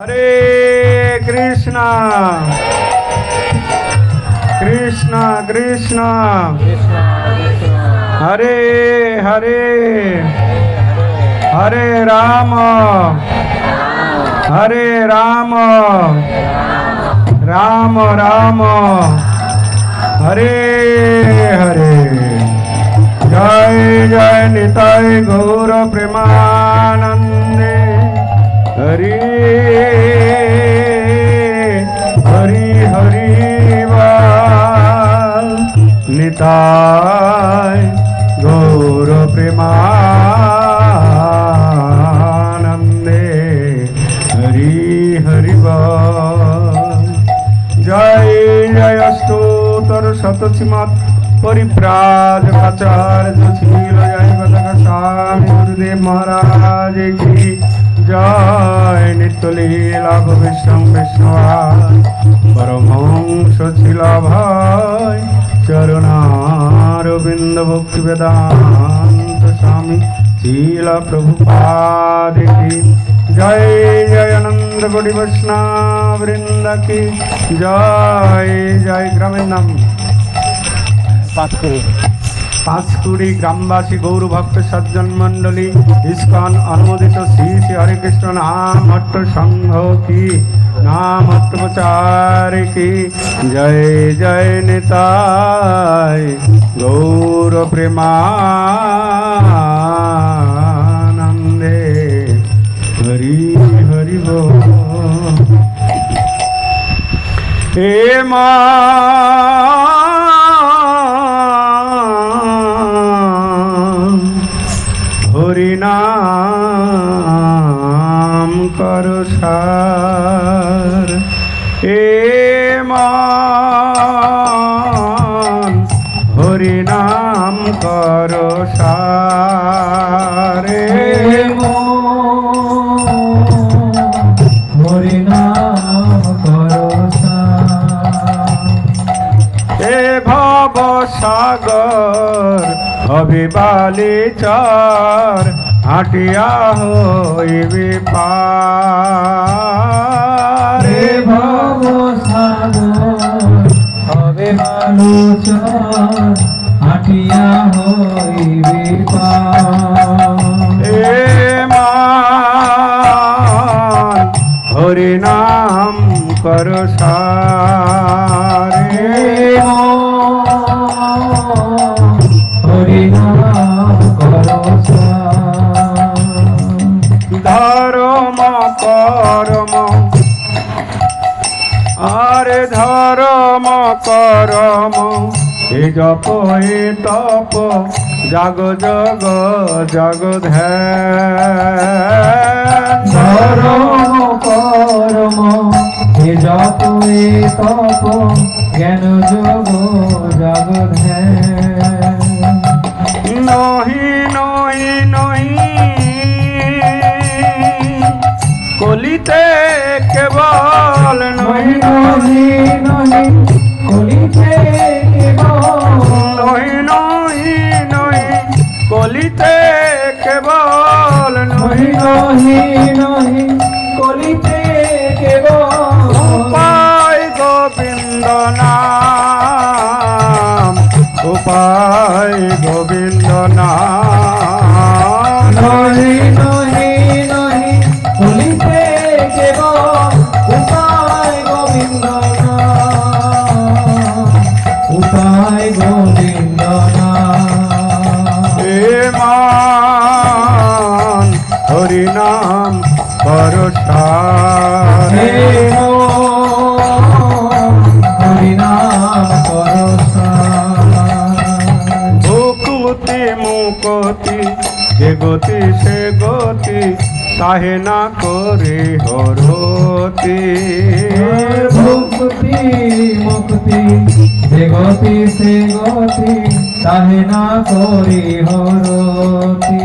हरे कृष्णा कृष्णा कृष्णा हरे हरे हरे राम राम राम हरे हरे। जय जय निताय गौर प्रेमानंदे हरि हरि हरि वाल निताय गौर प्रेमानंदे हरि हरि वाल। जय जय स्तोत्र शतश्रीमत् परिव्राजकाचार्य श्रील जय बदक स्वामी गुरुदेव महाराज की जय। नित्य लीला विष्णु विष्णुवाद परमहंस शिला भाई चरणारविंद भक्ति वेदांत स्वामी शीला प्रभुपाद की जय। जय आनंद कोटि वैष्णव वृंद की जय। जय। ग्रामेर नाम पाँचकुड़ी ग्रामवासी गौर भक्त सज्जन मंडली इस्कन अनुमोदित श्री श्री हरे कृष्ण नाम हट्ट संघ की नाम हट्ट प्रचार की जय। जय निताय गौर प्रेमानंदे हरि हरि बोल। हे मां हरि नाम करो सार। हे मान हरि नाम करो सार। हरि नाम करो सार। हे भव सागर अभिबाली चार हाटिया होइबे पार। हे भव सागर अभिबाली चार हाटिया होइबे पार। हे मान हरि नाम करो सार। हरि नाम करो धर्म कर्म आरे धर्म कर्म ए जप ए तप जाग जग जग ध्यान। धर्म कर्म हे जप ए तप ज्ञान जोग जग ध्यान। नही नही नही कलिते केवल नही नही नही कलिते केवल नही नही नही कलिते केवल नही नही नही कलिते केवल उपाय गोविंद नाम उपाय गोविंद नाम। नही नही नही कलिते केवल उपाय गोविंद नाम उपाय गोविंद नाम। हे मान हरि नाम करो सार। हे हरि नाम करो सार। भुकुति मुकुति যে গতি সে গতি তাহে না করে হরতি। মুক্তি মুক্তি যে গতি সে গতি তাহে না করি হরতি।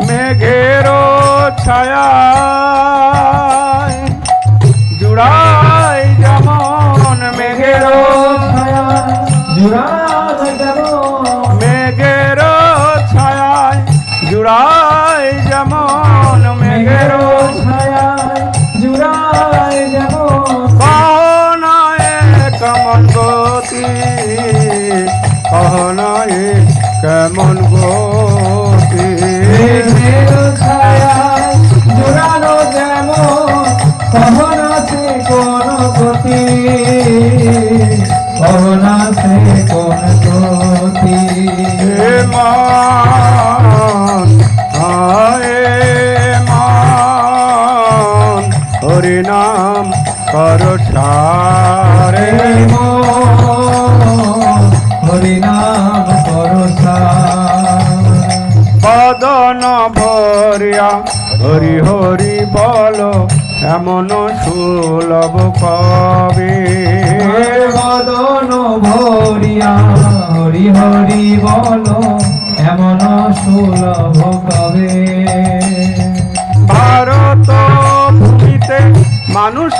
মেঘের ছায়া জুড়াই যেমন মেঘের ছায়া জুড়া যাব মেঘের ছায়ায় জুড়াই যেমন মেঘের ছায়া হরি নাম করো সারে হরি নাম করো বদন ভরিয়া হরি হরি বলো এমন সুলভ কবে বদন ভরিয়া হরি হরি বলো এমন সুলভ কবে ভারত ভূমিতে মানুষ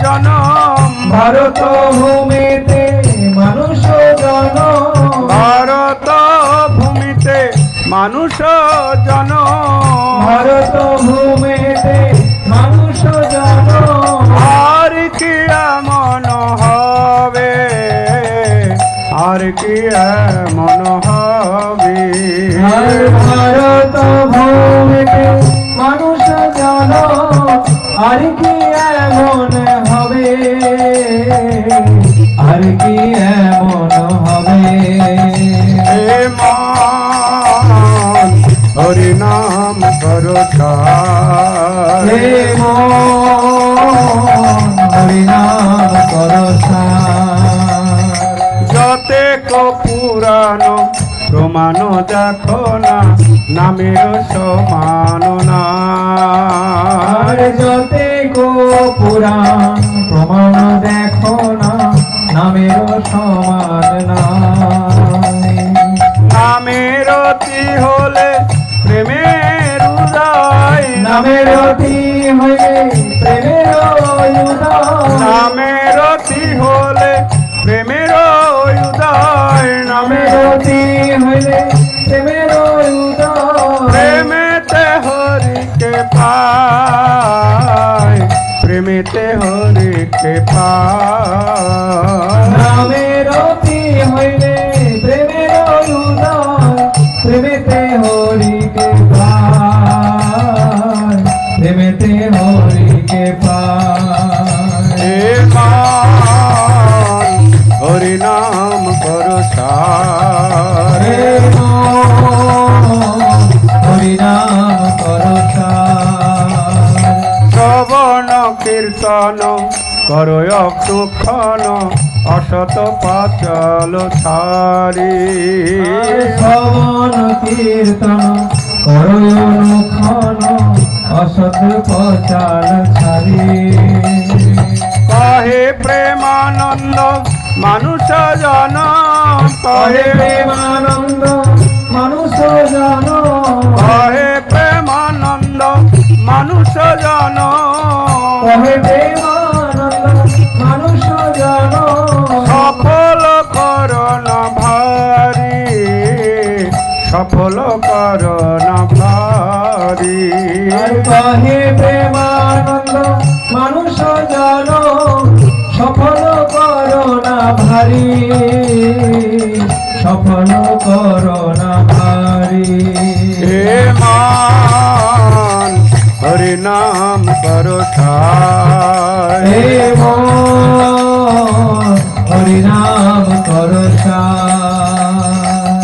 জনম ভারত ভূমিতে মানুষ জন ভারত ভূমিতে মানুষ জনম ভারত ভূমিতে মানুষ জন আর কি এমন হবে আর কি এমন হবে ভারত ভূমিতে মানুষ জন আর কি এমন হবে আর কি এমন হবে হে মান হরি নাম করো হে হরি নাম করো যতে পুরাণ প্রমাণ দেখো না নামের সমান না যতে গো পুরাণ প্রমাণ দেখো না নামের সমান নাই নামের অতি হলে প্রেমের উদয় নামের অতি হইলে প্রেমের উদয় নামের অতি হলে প্রেমের উদয় নামের অতি হইলে প্রেমের উদয় প্রেমেতে হরিকে পায় প্রেমেতে হরিকে পায় নামের অতি হইলে প্রেমের উদয় প্রেমেতে হরিকে পায় প্রেমেতে হরিকে পায় হে মান হরি নাম করো সারে হরি নাম করো শ্রবণ কীর্তন করো অক্ষণ অসত পাচল ছাড়ি শ্রবণ কীর্তন করো অনুক্ষণ অসৎ পচাল ছাড়ি কহে প্রেমানন্দ মানুষ জন কহে কহে প্রেমানন্দ মানুষ জন কহে প্রেমানন্দ মানুষ জন কহে প্রেমানন্দ মানুষ জন সফল করণ ভারি সফল করণ ভারি কহে প্রেমানন্দ মানুষ জন সফল করোনা ভারী সফল করোনা ভারী হে মান হরি নাম করো হে সারে হরি নাম করো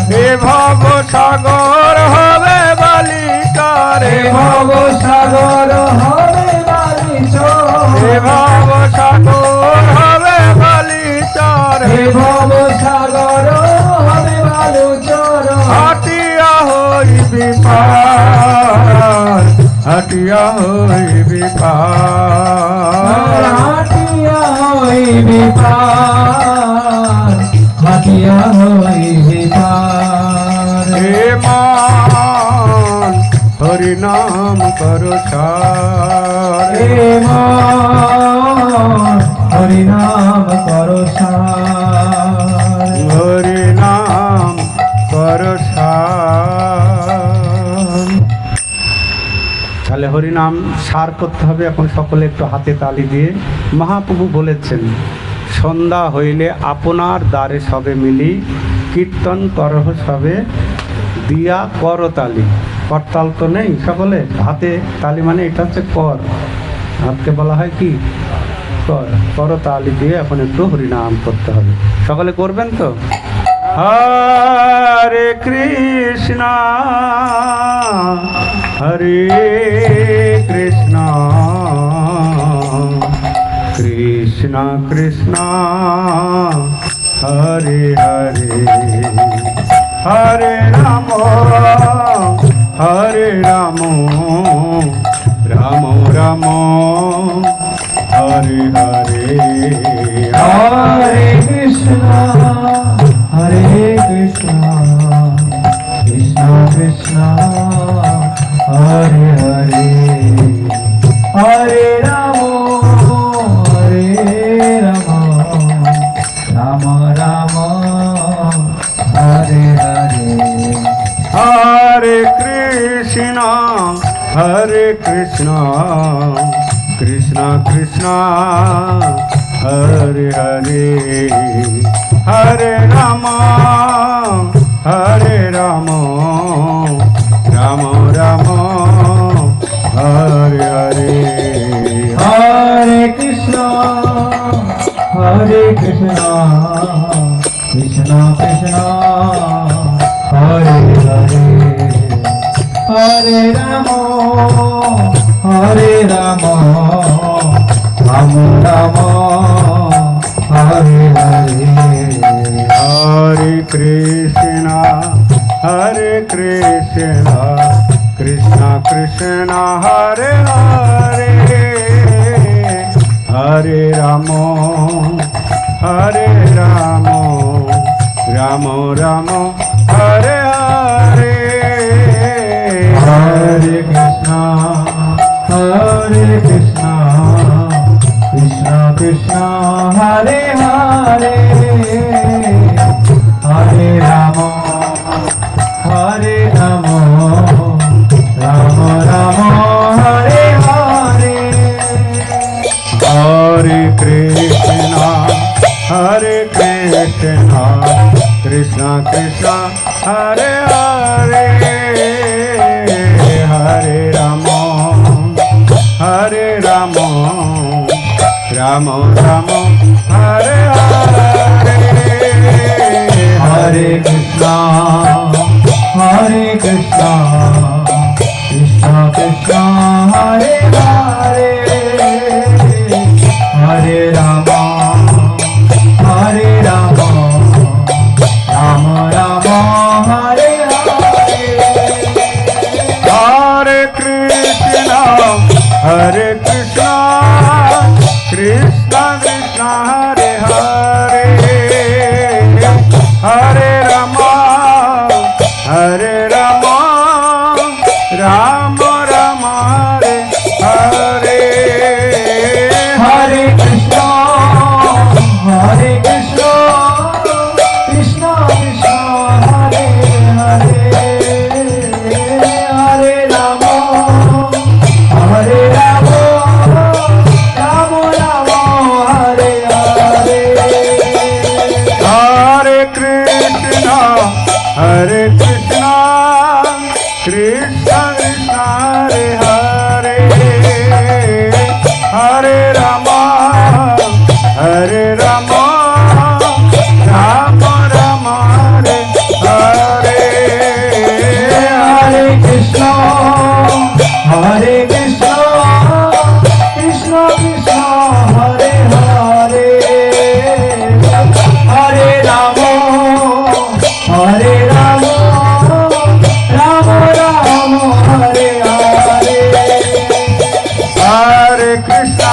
হে ভব সাগর হবে বালিকারে হে ভব সাগর হবে বালিচ হে ভব সাগর হবে বালিকারে হে ভব সাগর হবে বালুচর হাটিয়া হইবি পার হাটিয়া হইবি পার হাটিয়া হইবি পার হাটিয়া হইবি পার হে মান হরি নাম করো সারে হে মন হরি নাম করো হরি নাম করো সার। তাহলে হরিনাম সার করতে হবে। এখন সকলে একটু হাতে তালি দিয়ে মহাপ্রভু বলেছেন, সন্ধ্যা হইলে আপনার দ্বারে সবে মিলি, কীর্তন করহ সবে দিয়া করতালি। করতাল তো নেই সকলে, হাতে তালি মানে এটা হচ্ছে কর, হাতকে বলা হয় কি কর। করতালি দিয়ে এখন একটু হরিনাম করতে হবে। সকলে করবেন তো? হরে কৃষ্ণ হরে কৃষ্ণ কৃষ্ণ কৃষ্ণ হরে হরে হরে রাম হরে Ram Ram Ram Hare Hare Hare Krishna, Hare Krishna, Krishna Krishna, Hare Hare, Hare Rama, Hare Rama, Rama Rama, Hare Hare. Hare Krishna, Hare Krishna, Krishna Krishna, Hare Hare, Hare Rama, Hare Rama, Rama Rama, Hare Hare. Hare Krishna, Hare Krishna, Krishna Krishna, Hare Hare, Hare Rama, Hare Rama, Rama Rama, Hare Hare. Hare Krishna, Hare Krishna, Krishna Krishna, Hare Hare, Hare Rama, Hare Rama, Rama Rama, Hare Hare. Hare Krishna, Hare Krishna, Krishna Krishna, Hare Hare, Hare Rama, Hare Rama, Rama Rama, Hare Hare. Hare Krishna, Hare Krishna, Krishna Krishna, Hare Hare, Hare Rama, Hare Rama, Rama Rama, Hare Hare. Hare Krishna, Hare Krishna, Krishna Krishna, Hare Hare, Hare Rama, Hare Rama, Rama Rama, Hare Hare. Hare Krishna, Hare Krishna, Krishna Krishna, Hare Hare, Hare Rama, Hare Rama, Rama Rama, Hare Hare. Hare Krishna, Hare Krishna, Krishna Krishna, Hare Hare, Hare Rama, Hare Rama, Rama Rama, Hare Hare. Hare Krishna, Hare Krishna, Krishna Krishna, Hare Hare, Hare Rama, Hare Rama, Rama Rama, Hare Hare. Hare Krishna, Hare Krishna, Krishna Krishna, Hare Hare, Hare Rama, Hare Rama, Rama Rama, Hare Hare. Hare Krishna,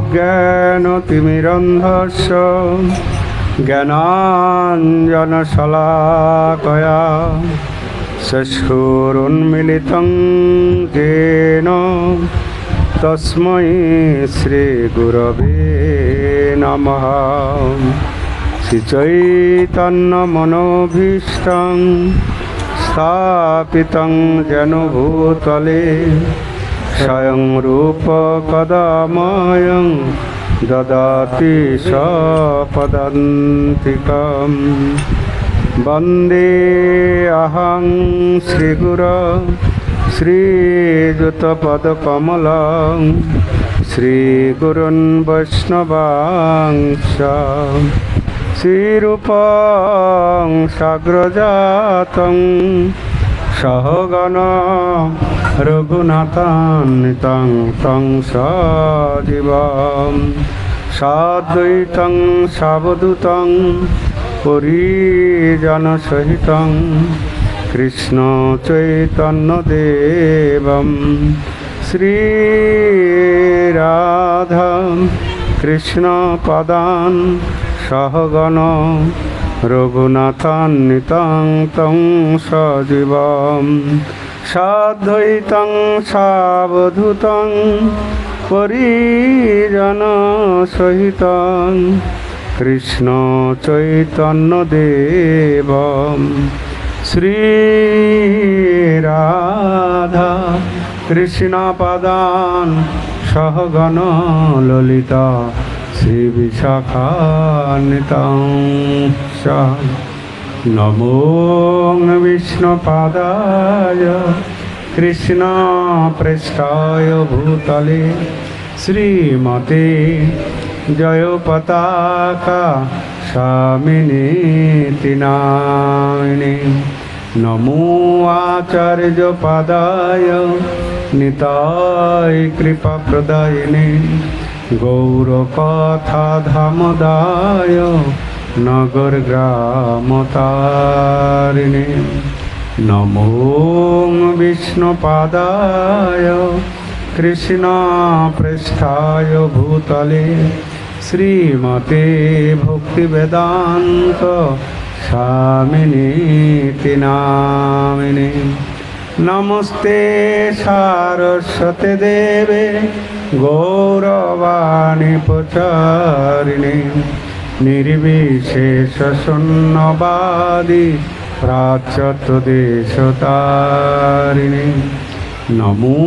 অজ্ঞানতিমিরন্ধস্য জ্ঞানাঞ্জনশলাকয়া চক্ষুरुन्मीलितं येन तस्मै श्रीगुरवे नमः। श्रीचैतन्यमनोभीष्टं स्थापितं येन भूतले स्वयं रूप कदा मह्यं ददाति सपदान्तिकम्। वन्दे अहं श्रीगुरो श्रीयुतपदकमलं श्रीगुरुन् वैष्णवांश्च श्रीरूपं साग्रजातं सहगण रघुनाथान्वितं तं सजीवं साद्वैतं सावधूतं परिजनसहितं कृष्ण चैतन्यदेवं श्रीराधा कृष्णपदान् सहगण रघुनाथान्वितं तं सजीवं साद्वैतं सावधूतं परिजनसहितं कृष्ण चैतन्यदेवं श्रीराधा कृष्णपदान् सहगण ललिता श्रीविशाखान्वितं च। नमो विष्णुपादाय कृष्णप्रेष्ठाय भूतले श्रीमते जयपताका स्वामिनीति नामिने। नमो आचार्यपादाय निताय कृपाप्रदायिने गौरकथाधामदाय नगरग्रामतारिणे। नमो विष्णुपादाय कृष्णप्रेष्ठाय भूतले श्रीमते भक्तिवेदान्त स्वामिनीति नामिने। नमस्ते सारस्वते देवे गौरवाणी प्रचारिणे निर्विशेषशून्यवादी प्राच्यत्वदेशतारिणे। नमो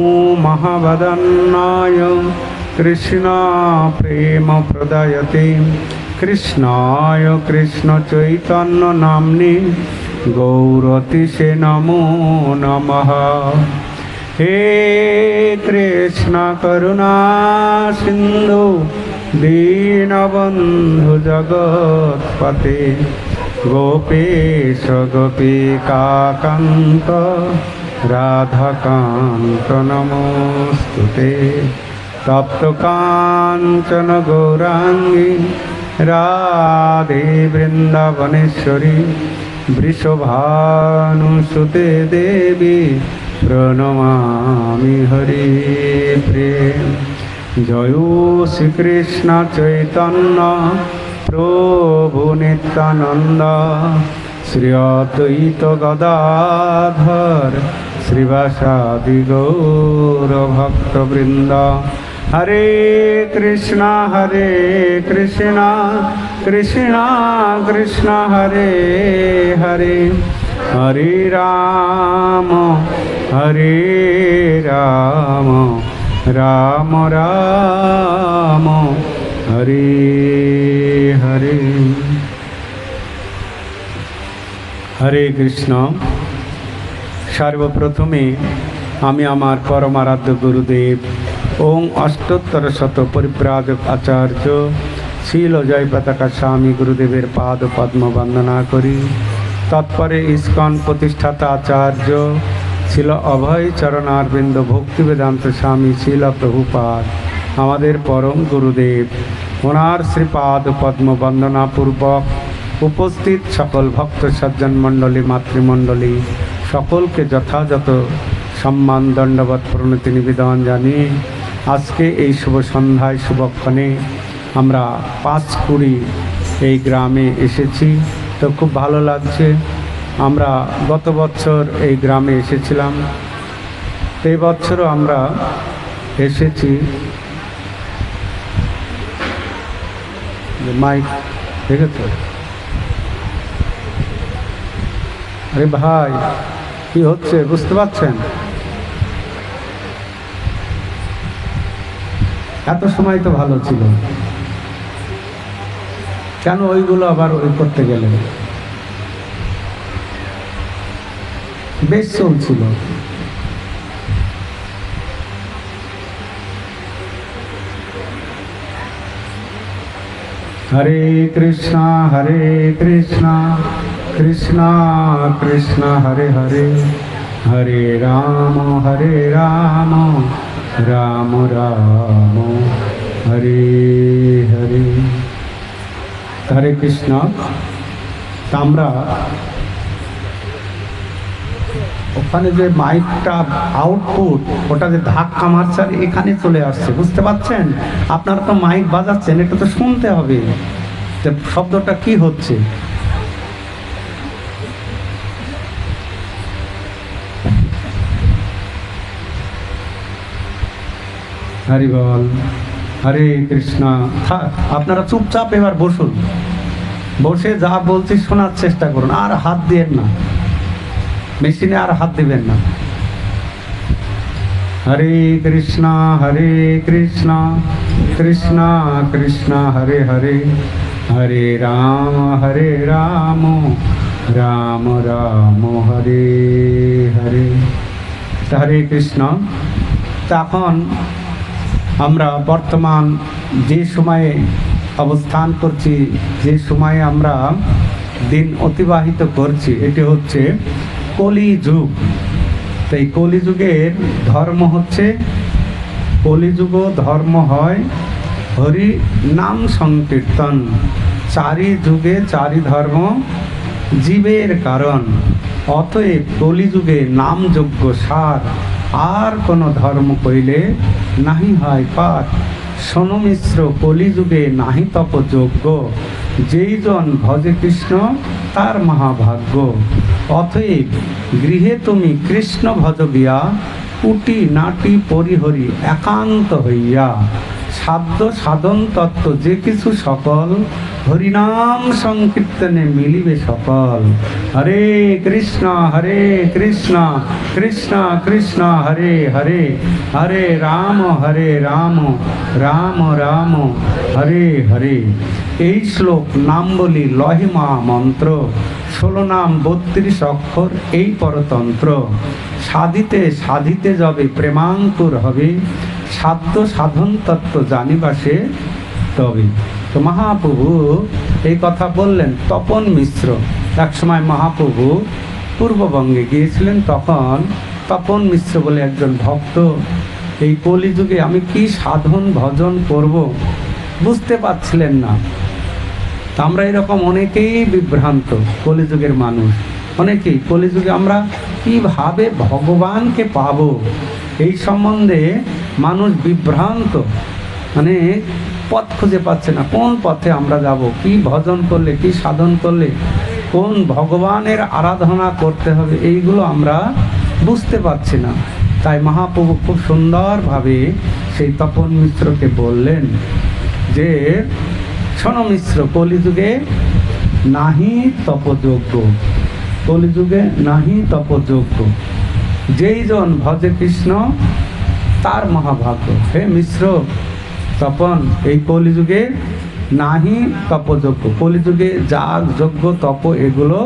महावदन्नाय कृष्ण प्रेम प्रदायते कृष्णाय कृष्ण चैतन्य नाम्नि गौरतिसे नमो नमः। हे कृष्ण करुणा सिंधु दीनबंधु जगत्पते गोपेश गोपिकाकान्त राधाकान्त नमोस्तुते। तप्त कांचन गौरांगी राधे वृंदावनेश्वरी वृषभानुसुते देवी प्रणमामि हरि प्रेम। जयो श्री कृष्ण चैतन्य प्रभु नित्यानंद श्री अद्वैत गदाधर श्रीवासादि गौर भक्तवृंद। हरे कृष्णा कृष्णा कृष्णा हरे हरे हरे राम राम राम हरे हरे। हरे कृष्ण। सर्वप्रथमे आमी आमार परमाराध्य गुरुदेव ओं अष्टोत्तर शत परिव्राजक आचार्य शील जय पताका स्वामी गुरुदेवेर पाद पद्म वंदना करी। तत्परे इस्कन प्रतिष्ठाता आचार्य शील अभय चरणारविंद भक्ति वेदांत स्वामी शील प्रभुपाद आमादेर परम गुरुदेव ओनार श्रीपाद पद्म वंदना पूर्वक उपस्थित सकल भक्त सज्जन मंडली मातृमंडली सकल के यथायथ सम्मान दंडवत प्रणति निवेदन जानिए আজকে এই শুভ সন্ধ্যায় শুভক্ষণে আমরা পাঁচকুড়ি এই গ্রামে এসেছি, তো খুব ভালো লাগছে। আমরা গত বছর এই গ্রামে এসেছিলাম, এই বছরও আমরা এসেছি। মাইক দেখেছো? আরে ভাই, কি হচ্ছে বুঝতে পারছেন? এত সময় তো ভালো ছিল, কেন ওইগুলো আবার ওই করতে গেলে? বেশ চলছিল। হরে কৃষ্ণ কৃষ্ণ কৃষ্ণ হরে হরে, হরে রাম রাম রাম হরে হরে। হরে কৃষ্ণ। তা আমরা ওখানে যে মাইকটা আউটপুট, ওটা যে ধাক্কা মারছে আর এখানে চলে আসছে, বুঝতে পারছেন? আপনারা তো মাইক বাজাচ্ছেন, এটা তো শুনতে হবে যে শব্দটা কি হচ্ছে। হরি বল। হরে কৃষ্ণ। আপনারা চুপচাপ এবার বসুন, বসে যা বলছি শোনার চেষ্টা করুন, আর হাত দিয়েন না, মেশিনে আর হাত দিবেন না। হরে কৃষ্ণ কৃষ্ণ কৃষ্ণ হরে হরে, হরে রাম রাম রাম হরে হরে। হরে কৃষ্ণ। তখন আমরা বর্তমান যে সময়ে অবস্থান করছি, যে সময়ে আমরা দিন অতিবাহিত করছি, এটি হচ্ছে কলিযুগ। তো এই কলিযুগের ধর্ম হচ্ছে, কলিযুগ ধর্ম হয় হরি নাম সংকীর্তন। চারি যুগে চারি ধর্ম জীবের কারণ। অতএব কলিযুগে নাম যজ্ঞ সার, আর কোনো ধর্ম কইলে নাহি হয় পার। শোনো মিশ্র কলিযুগে নাহি তপ যজ্ঞ, যেই জন ভজে কৃষ্ণ তার মহাভাগ্য। অতএব গৃহে তুমি কৃষ্ণ ভজ গিয়া, কুটি নাটি পরিহরি একান্ত হইয়া। সাধ্য সাধন তত্ত্ব যে কিছু সকল, হরিনাম সংকীর্তনে মিলিবে সকল। হরে কৃষ্ণ কৃষ্ণ কৃষ্ণ হরে হরে, হরে রাম রাম রাম হরে হরে। এই শ্লোক নাম বলি লহিমা মন্ত্র, 16 নাম 32 অক্ষর এই পরতন্ত্র। সাধিতে সাধিতে যাবে প্রেমাঙ্কুর হবে, সাধ্য সাধন তত্ত্ব জানিবাসে তবে। তো মহাপ্রভু এই কথা বললেন তপন মিশ্র। এক সময় মহাপ্রভু পূর্ববঙ্গে গিয়েছিলেন, তখন তপন মিশ্র বলে একজন ভক্ত এই কলিযুগে আমি কি সাধন ভজন করব বুঝতে পারছিলেন না। তা আমরা এরকম অনেকেই বিভ্রান্ত, কলিযুগের মানুষ অনেকেই। কলিযুগে আমরা কিভাবে ভগবানকে পাবো এই সম্বন্ধে মানুষ বিভ্রান্ত, মানে পথ খুঁজে পাচ্ছে না, কোন পথে আমরা যাব, কি ভজন করলে, কি সাধন করলে কোন ভগবানের আরাধনা করতে হবে, এইগুলো আমরা বুঝতে পারছি না। তাই মহাপ্রভু খুব সুন্দরভাবে সেই তপন মিশ্রকে বললেন যে শোনো মিশ্র, কলিযুগে নাহি তপযোগ্য, কলিযুগে নাহি তপযোগ্য, যেই জন ভজে কৃষ্ণ তার মহাভাগ্য। হে মিশ্র তপন, এই কলিযুগে নাহি তপযোগ্য, কলিযুগে যাগ যজ্ঞ তপ এগুলো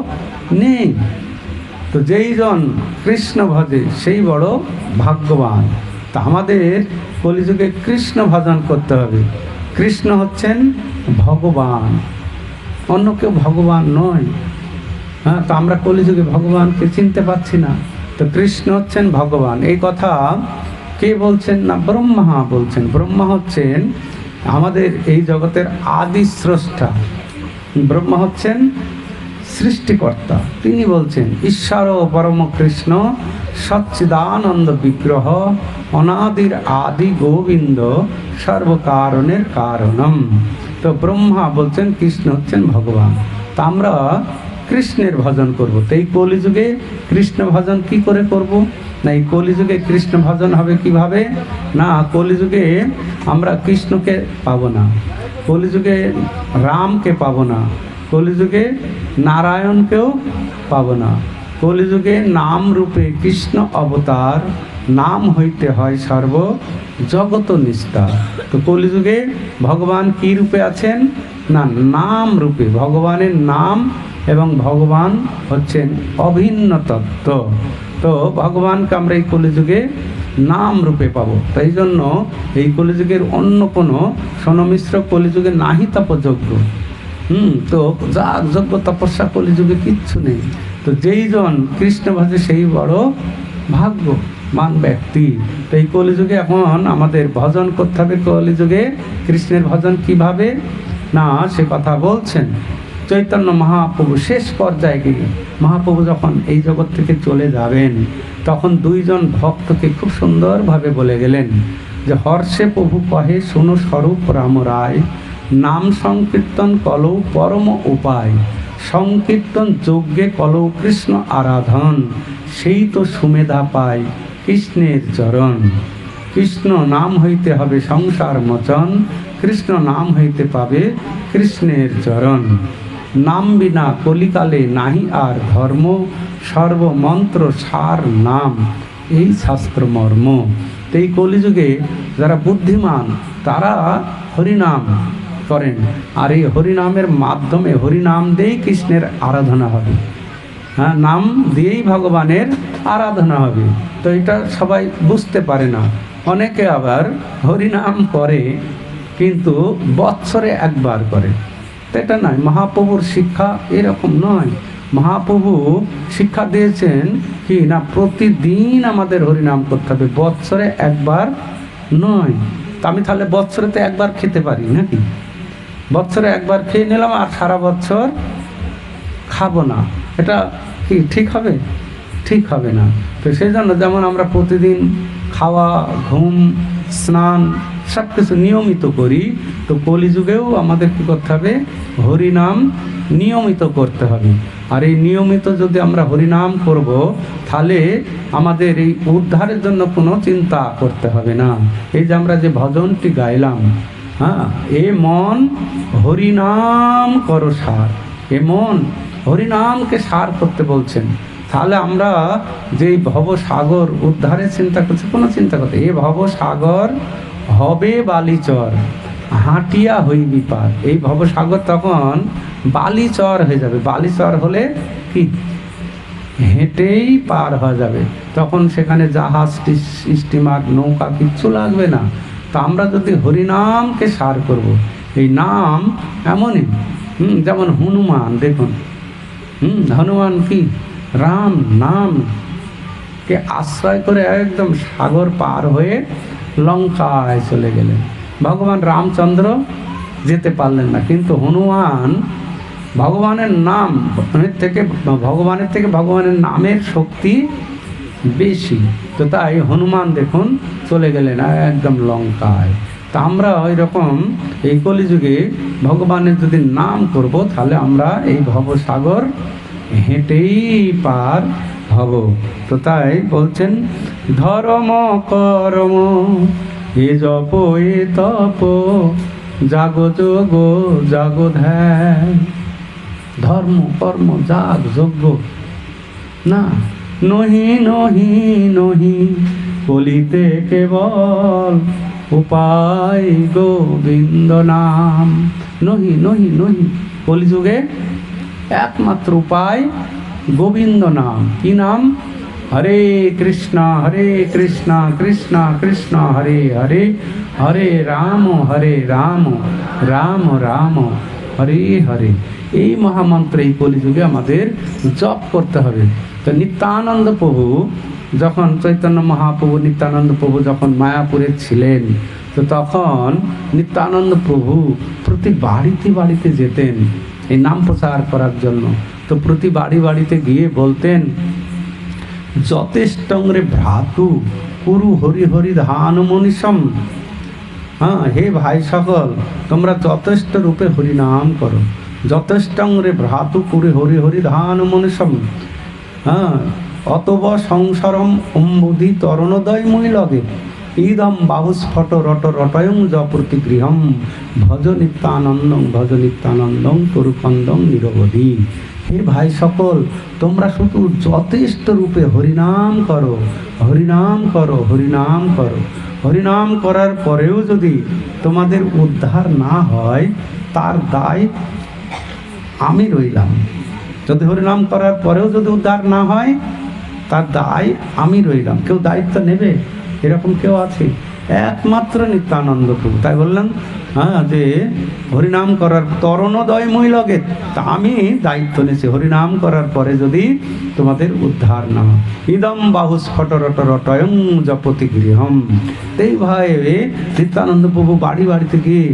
নেই। তো যেই জন কৃষ্ণ ভজে সেই বড় ভাগ্যবান। তা আমাদের কলিযুগে কৃষ্ণ ভজন করতে হবে। কৃষ্ণ হচ্ছেন ভগবান, অন্য কেউ ভগবান নয়। হ্যাঁ, তো আমরা কলিযুগে ভগবানকে চিনতে পারছি না। তো কৃষ্ণ হচ্ছেন ভগবান। এই কথা কে বলছেন? না, ব্রহ্মা বলছেন। ব্রহ্মা হচ্ছেন আমাদের এই জগতের আদি স্রষ্টা। ব্রহ্মা হচ্ছেন সৃষ্টিকর্তা। তিনি বলছেন ঈশ্বর পরম কৃষ্ণ সচ্চিদানন্দ বিগ্রহ অনাদির আদি গোবিন্দ সর্বকারণের কারণম। তো ব্রহ্মা বলছেন কৃষ্ণ হচ্ছেন ভগবান। তা আমরা কৃষ্ণের ভজন করব। তো এই কলিযুগে কৃষ্ণ ভজন কি করে করব? না, এই কলিযুগে কৃষ্ণ ভজন হবে কিভাবে? না, কলিযুগে আমরা কৃষ্ণকে পাবো না, কলিযুগে রামকে পাবো না, কলিযুগে নারায়ণকেও পাবো না। কলিযুগে নাম রূপে কৃষ্ণ অবতার, নাম হইতে হয় সর্ব জগত নিষ্ঠা। তো কলিযুগে ভগবান কি রূপে আছেন? না, নাম রূপে। ভগবানের নাম এবং ভগবান হচ্ছেন অভিন্ন তত্ত্ব। তো ভগবানকে আমরা এই কলিযুগে নাম রূপে পাবো। তাই জন্য এই কলিযুগের অন্য কোনো সনমিশ্র কলিযুগে নাহি তপযজ্ঞ। তো যা যজ্ঞ তপস্যা কলিযুগে কিচ্ছু নেই। তো যেই জন কৃষ্ণ ভজে সেই বড় ভাগ্যবান ব্যক্তি। তো এই কলিযুগে এখন আমাদের ভজন করতে হবে। কলিযুগে কৃষ্ণের ভজন কিভাবে? না, সে কথা বলছেন চৈতন্য মহাপ্রভু শেষ পর্যায়ে গিয়ে। মহাপ্রভু যখন এই জগৎ থেকে চলে যাবেন তখন দুইজন ভক্তকে খুব সুন্দরভাবে বলে গেলেন যে হর্ষে প্রভু কহে শোনো স্বরূপ রাম রায়, নাম সংকীর্তন কলৌ পরম উপায়, সংকীর্তন যজ্ঞে কলৌ কৃষ্ণ আরাধন, সেই তো সুমেধা পায় কৃষ্ণের চরণ। কৃষ্ণ নাম হইতে হবে সংসার মোচন, কৃষ্ণ নাম হইতে পাবে কৃষ্ণের চরণ। নাম বিনা কলিকালে নাহি আর ধর্ম, সর্বমন্ত্র সার নাম এই শাস্ত্র মর্ম। তো এই কলিযুগে যারা বুদ্ধিমান তারা হরিনাম করেন, আর এই হরিনামের মাধ্যমে হরিনাম দিয়েই কৃষ্ণের আরাধনা হবে। হ্যাঁ, নাম দিয়েই ভগবানের আরাধনা হবে। তো এটা সবাই বুঝতে পারে না। অনেকে আবার হরিনাম করে কিন্তু বৎসরে একবার করে। তো এটা নয়, মহাপ্রভুর শিক্ষা এরকম নয়। মহাপ্রভু শিক্ষা দিয়েছেন কি না, প্রতিদিন আমাদের হরিনাম করতে হবে, বৎসরে একবার নয়। তা আমি তাহলে বৎসরে তো একবার খেতে পারি নাকি? বৎসরে একবার খেয়ে নিলাম আর সারা বছর খাবো না, এটা কি ঠিক হবে? ঠিক হবে না। তো সেই জন্য যেমন আমরা প্রতিদিন খাওয়া, ঘুম, স্নান সব কিছু নিয়মিত করি, তো কলিযুগেও আমাদের কী করতে হবে? হরিনাম নিয়মিত করতে হবে। আর এই নিয়মিত যদি আমরা হরিনাম করব তাহলে আমাদের এই উদ্ধারের জন্য কোনো চিন্তা করতে হবে না। এই যে আমরা যে ভজনটি গাইলাম, হ্যাঁ, এ মন হরিনাম করো সার, এ মন হরিনামকে সার করতে বলছেন। তাহলে আমরা যেই ভবসাগর উদ্ধারের চিন্তা করছি, কোনো চিন্তা করতে, এ ভবসাগর হবে বালিচর, হাঁটিয়া হইবি পার। এই ভবসাগর তখন বালিচর হয়ে যাবে। বালিচর হলে কি হেঁটেই পার হয়ে যাবে, তখন সেখানে জাহাজ, স্টিমার, নৌকা কিচ্ছু লাগবে না। তা আমরা যদি হরিনামকে সার করব, এই নাম এমনই, যেমন হনুমান দেখুন, হনুমান কি রাম নামকে আশ্রয় করে একদম সাগর পার হয়ে লঙ্কায় চলে গেলেন। ভগবান রামচন্দ্র যেতে পারলেন না, কিন্তু হনুমান ভগবানের নাম থেকে ভগবানের নামের শক্তি বেশি। তো তাই হনুমান দেখুন চলে গেলেন একদম লঙ্কায়। তা আমরা ওই রকম এই কলিযুগে ভগবানের যদি নাম করব তাহলে আমরা এই ভবসাগর হেঁটেই পার হব। তো তাই বলছেন ধর্ম কর্ম এ জপ এ তপ, জাগো যোগ জাগো ধ্যান। ধর্ম কর্ম যাগ যজ্ঞ না, নহি নহি নহি কলিতে কেবল উপায় গোবিন্দ নাম। নহি নহি নহি, কলিযুগে একমাত্র উপায় গোবিন্দ নাম। কি নাম? হরে কৃষ্ণ কৃষ্ণ কৃষ্ণ হরে হরে, হরে রাম রাম রাম হরে হরে। এই মহামন্ত্র এই কলিযুগে আমাদের জপ করতে হবে। তো নিত্যানন্দ প্রভু যখন, চৈতন্য মহাপ্রভু নিত্যানন্দ প্রভু যখন মায়াপুরে ছিলেন, তো তখন নিত্যানন্দ প্রভু প্রতি বাড়িতে বাড়িতে যেতেন এই নাম প্রচার করার জন্য। তো প্রতি বাড়িতে গিয়ে বলতেন যথেষ্টংরে ভ্রাতু কুরু হরি হরি ধান মনীষম। হ্যাঁ, হে ভাই সকল, তোমরা যথেষ্ট রূপে হরিনাম করো। যথেষ্টংরে ভ্রাতু কুরু হরি হরি ধান মনীষম। হ্যাঁ, অতব সংসারম অম্বুধি তরণোদয় মই লগে ইদম বাহুস্ফট রট রটয়ং জপ্রতি গৃহম ভজ নিত্যানন্দং তরুকন্দং নিরবধি। হে ভাই সকল, তোমরা শুধু যথেষ্ট রূপে হরিনাম করো, হরিনাম করো, হরিনাম করো। হরিনাম করার পরেও যদি তোমাদের উদ্ধার না হয়, তার দায় আমি রইলাম। যদি হরিনাম করার পরেও যদি উদ্ধার না হয়, তার দায় আমি রইলাম। কেউ দায়িত্ব নেবে? এরকম কেউ আছে? একমাত্র নিত্যানন্দ প্রভু। তাই বললাম, হ্যাঁ, যে হরিনাম করার তরণোদয় মই লগে, তা আমি দায়িত্ব নিয়েছি। হরিনাম করার পরে যদি তোমাদের উদ্ধার না হয়, ইদম বাহুস্ফট রট রটয়ং জপতি গৃহম। এই ভাই নিত্যানন্দ প্রভু বাড়ি বাড়িতে গিয়ে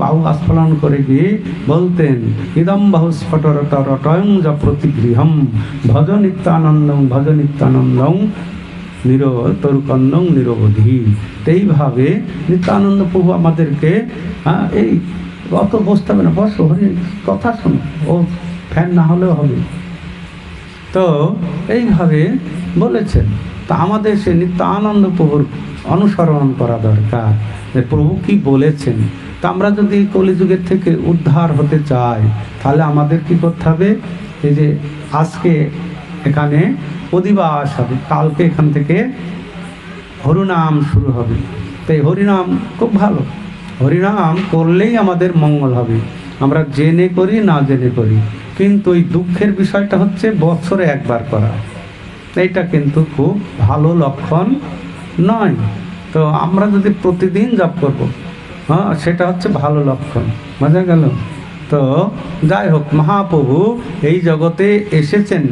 বাহু আস্ফলন করে গিয়ে বলতেন, ইদম বাহুস্ফট রট রটয়ং জপতি গৃহম ভজ নিত্যানন্দং তরুকন্দং নিরবধি। এইভাবে নিত্যানন্দ প্রভু আমাদেরকে, এই অত বসতে হবে না, বসো, হরি কথা শোনো, ও ফ্যান না হলেও হবে। তো এইভাবে বলেছেন। তা আমাদের সে নিত্যানন্দ প্রভুর অনুসরণ করা দরকার, যে প্রভু কি বলেছেন। তা আমরা যদি কলিযুগের থেকে উদ্ধার হতে চাই, তাহলে আমাদের কি করতে হবে? এই যে আজকে এখানে অধিবাস হবে, কালকে এখান থেকে হরিনাম শুরু হবে। তাই হরিনাম খুব ভালো, হরিনাম করলেই আমাদের মঙ্গল হবে। আমরা জেনে করি না জেনে করি, কিন্তু ওই দুঃখের বিষয়টা হচ্ছে বছরে একবার করা, এইটা কিন্তু খুব ভালো লক্ষণ নয়। তো আমরা যদি প্রতিদিন জপ করব, হ্যাঁ, সেটা হচ্ছে ভালো লক্ষণ। বোঝা গেল? তো যাই হোক, মহাপ্রভু এই জগতে এসেছেন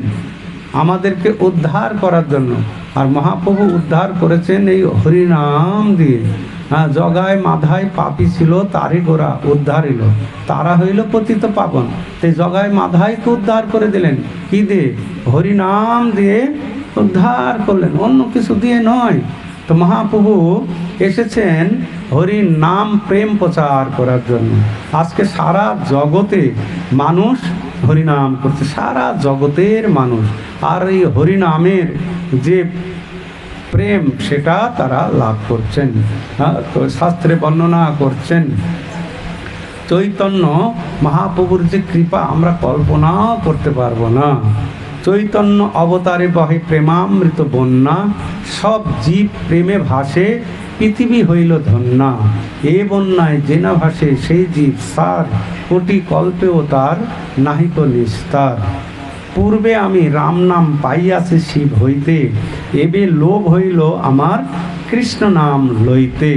আমাদেরকে উদ্ধার করার জন্য। আর মহাপ্রভু উদ্ধার করেছেন এই হরিনাম দিয়ে। হ্যাঁ, জগায় মাধায় পাপী ছিল, তারই গোরা উদ্ধার এলো, তারা হইল পতিত পাবন। তাই জগায় মাধায়কে উদ্ধার করে দিলেন কি দিয়ে? হরিনাম দিয়ে উদ্ধার করলেন, অন্য কিছু দিয়ে নয়। তো মহাপ্রভু এসেছেন হরির নাম প্রেম প্রচার করার জন্য। আজকে সারা জগতে মানুষ হরিনাম করছে, সারা জগতের মানুষ। আর এই হরিনামের যে প্রেম, সেটা তারা লাভ করছেন। তো শাস্ত্রে বর্ণনা করছেন, চৈতন্য মহাপ্রভুর যে কৃপা আমরা কল্পনাও করতে পারবো না। চৈতন্য অবতারে বহে প্রেমামৃত বন্যা, সব জীব প্রেমে ভাসে, পৃথিবী হইল ধন্যা। এ বন্যায় যে না ভাসে সেই জীব সার, কোটি কল্পেও তার নাহিক নিস্তার। পূর্বে আমি রাম নাম পাইয়াছি শিব হইতে, এবে লোভ হইল আমার কৃষ্ণ নাম লইতে।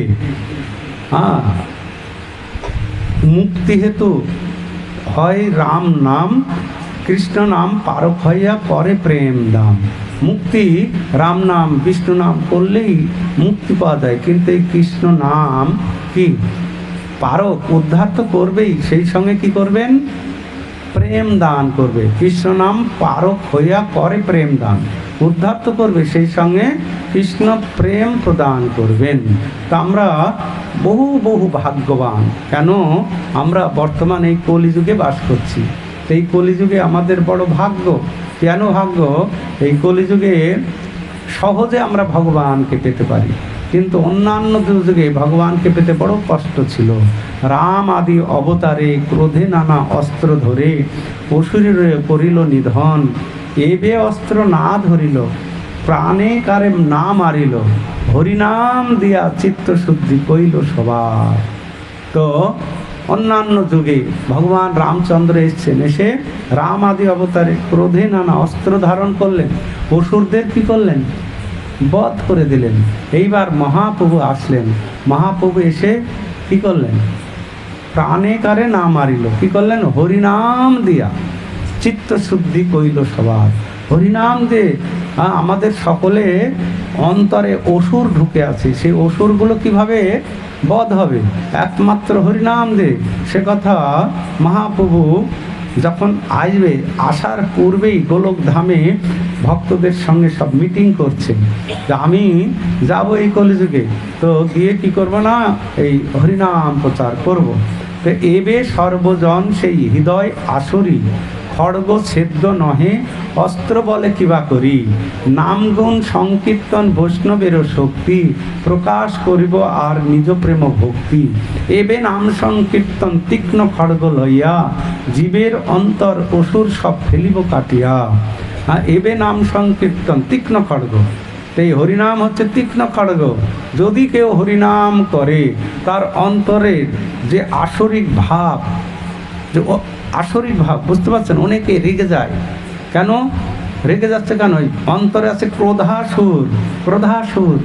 মুক্তি হেতু হয় রাম নাম, কৃষ্ণ নাম পারক হইয়া করে প্রেম দাম। মুক্তি রাম নাম বিষ্ণু নাম করলেই মুক্তি পাওয়া যায়, কিন্তু এই কৃষ্ণ নাম কি পারক, উদ্ধার তো করবেই, সেই সঙ্গে কি করবেন? প্রেম দান করবে। কৃষ্ণ নাম পারক হইয়া করে প্রেম দান, উদ্ধার তো করবে, সেই সঙ্গে কৃষ্ণ প্রেম প্রদান করবেন। তা আমরা বহু বহু ভাগ্যবান। কেন? আমরা বর্তমান এই কলিযুগে বাস করছি। এই কলিযুগে আমাদের বড় ভাগ্য। কেন ভাগ্য? এই কলিযুগে সহজে আমরা ভগবানকে পেতে পারি, কিন্তু অন্যান্য যুগে ভগবানকে পেতে বড় কষ্ট ছিল। রাম আদি অবতারে ক্রোধে নানা অস্ত্র ধরে, অসুরের করিল নিধন। এবে অস্ত্র না ধরিল, প্রাণে কারে না মারিল, হরিনাম দিয়া চিত্তশুদ্ধি কইল সবার। তো অন্যান্য যুগে ভগবান রামচন্দ্র এসছেন, এসে রাম আদি অবতারে ক্রোধে নানা অস্ত্র ধারণ করলেন, অসুরদের কি করলেন? বধ করে দিলেন। এইবার মহাপ্রভু আসলেন, মহাপ্রভু এসে কি করলেন? প্রাণে কারে না মারিল, কি করলেন? হরিনাম দিয়া চিত্তশুদ্ধি কইল সবার। হরিনাম দিয়ে আমাদের সকলে অন্তরে অসুর ঢুকে আছে, সেই অসুরগুলো কিভাবে বধ হবে? একমাত্র হরিনাম দে। সে কথা মহাপ্রভু যখন আসবে, আসার পূর্বেই গোলক ধামে ভক্তদের সঙ্গে সব মিটিং করছে যে আমি যাব এই কলিযুগে, তো গিয়ে কি করব না, এই হরিনাম প্রচার করব। তো এবে সর্বজন সেই হৃদয় আসরি, খড়গ ছেদ্য নহে অস্ত্র বলে কিবা করি, নামগুণ সংকীর্তন বৈষ্ণবেরও শক্তি, প্রকাশ করিব আর নিজ প্রেম ভক্তি। এবে নাম সংকীর্তন তীক্ষ্ণ খড়গ লইয়া, জীবের অন্তর অসুর সব ফেলিব কাটিয়া। এবে নাম সংকীর্তন তীক্ষ্ণ খড়গ, এই হরিনাম হচ্ছে তীক্ষ্ণ খড়গ। যদি কেউ হরিনাম করে তার অন্তরের যে আসরিক ভাব, যে আসরিক ভাব, বুঝতে পারছেন, অনেকে রেগে যায়। কেন রেগে যাচ্ছে? কেন? অন্তরে আছে ক্রোধাসুর। ক্রোধাসুর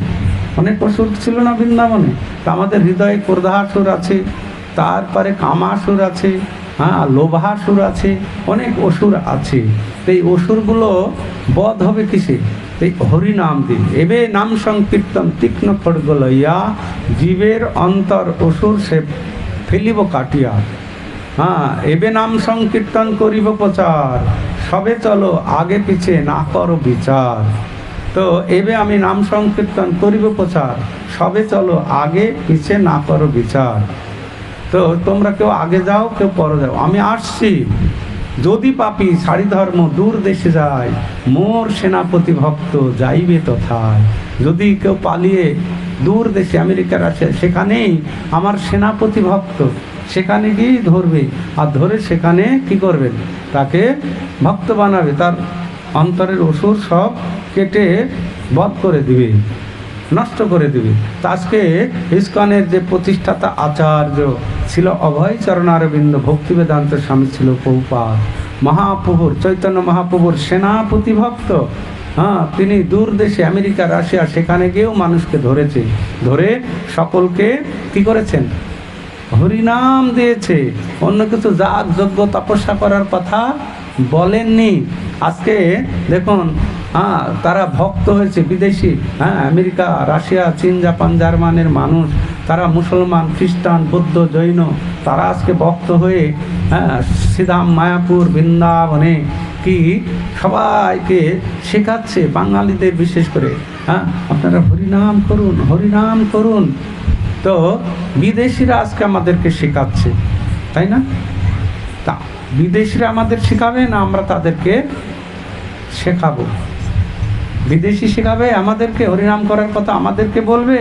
অনেক অসুর ছিল না বৃন্দাবনে, তা আমাদের হৃদয়ে ক্রোধাসুর আছে, তারপরে কামাসুর আছে, হ্যাঁ, লোভাসুর আছে, অনেক অসুর আছে। তো এই অসুরগুলো বধ হবে কিসে? এই হরিনাম দিয়ে। এবে নাম সংকীর্তন তীক্ষ্ণ খড়গ লইয়া, জীবের অন্তর অসুর সে ফেলিব কাটিয়া। হ্যাঁ, এবে নাম সংকীর্তন করিব প্রচার, সবে চলো আগে পিছে না করো বিচার। তো এবে আমি নাম সংকীর্তন করিব প্রচার, সবে চলো আগে পিছে না করো বিচার। তো তোমরা কেউ আগে যাও, কেউ পরে যাও, আমি আসছি। যদি পাপি ছাড়ি ধর্ম দূর দেশে যায়, মোর সেনাপতি ভক্ত যাইবে তথায়। যদি কেউ পালিয়ে দূর দেশে আমেরিকার আছে, সেখানেই আমার সেনাপতি ভক্ত, সেখানে গিয়ে ধরবে, আর ধরে সেখানে কি করবেন, তাকে ভক্ত বানাবে, তার অন্তরের অসুর সব কেটে বধ করে দিবে, নষ্ট করে দিবে। তো আজকে ইস্কনের যে প্রতিষ্ঠাতা আচার্য ছিল অভয় চরণারবিন্দ ভক্তি বেদান্ত স্বামী ছিল প্রভুপাদ, মহাপ্রভুর চৈতন্য মহাপ্রভুর সেনাপতি ভক্ত। হ্যাঁ, তিনি দূর দেশে আমেরিকা রাশিয়া সেখানে গিয়েও মানুষকে ধরেছে, ধরে সকলকে কি করেছেন, হরিনাম দিয়েছে। অন্য কিছু যাগ যজ্ঞ তপস্যা করার কথা বলেননি। আজকে দেখুন, হ্যাঁ, তারা ভক্ত হয়েছে বিদেশি, হ্যাঁ, আমেরিকা রাশিয়া চীন জাপান জার্মানের মানুষ, তারা মুসলমান খ্রিস্টান বৌদ্ধ জৈন, তারা আজকে ভক্ত হয়ে, হ্যাঁ, শ্রীধাম মায়াপুর বৃন্দাবনে কি সবাইকে শেখাচ্ছে, বাঙালিদের বিশেষ করে, হ্যাঁ, আপনারা হরিনাম করুন, হরিনাম করুন। তো বিদেশিরা আজকে আমাদেরকে শেখাচ্ছে, তাই না? তা বিদেশিরা আমাদের শেখাবে না আমরা তাদেরকে শেখাবো? বিদেশি শেখাবে আমাদেরকে হরিনাম করার কথা, আমাদেরকে বলবে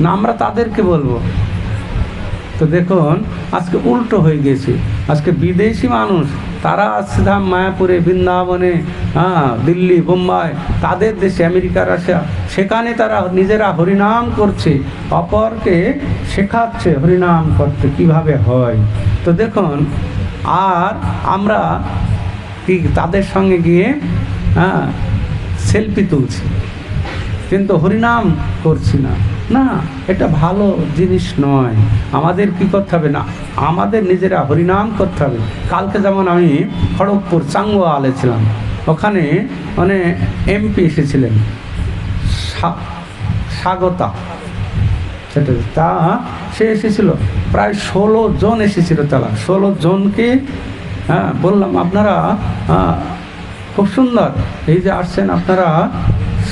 না আমরা তাদেরকে বলবো? তো দেখুন আজকে উল্টো হয়ে গেছে। আজকে বিদেশি মানুষ তারা শ্রীধাম মায়াপুরে বৃন্দাবনে, হ্যাঁ, দিল্লি বোম্বাই, তাদের দেশে আমেরিকা রাশিয়া, সেখানে তারা নিজেরা হরিনাম করছে, অপরকে শেখাচ্ছে হরিনাম করতে কিভাবে হয়। তো দেখুন, আর আমরা কি তাদের সঙ্গে গিয়ে, হ্যাঁ, সেলফি তুলছি, কিন্তু হরিনাম করছি না। না, এটা ভালো জিনিস নয়। আমাদের কি করতে হবে না, আমাদের নিজেরা হরিনাম করতে হবে। কালকে যেমন আমি খড়গপুর চাঙ্গোয়ালে ছিলাম, ওখানে মানে এমপি এসেছিলেন স্বাগতা, সেটা তা সে এসেছিল, প্রায় 16 জন এসেছিল। তারা 16 জনকে, হ্যাঁ, বললাম আপনারা খুব সুন্দর এই যে আসছেন, আপনারা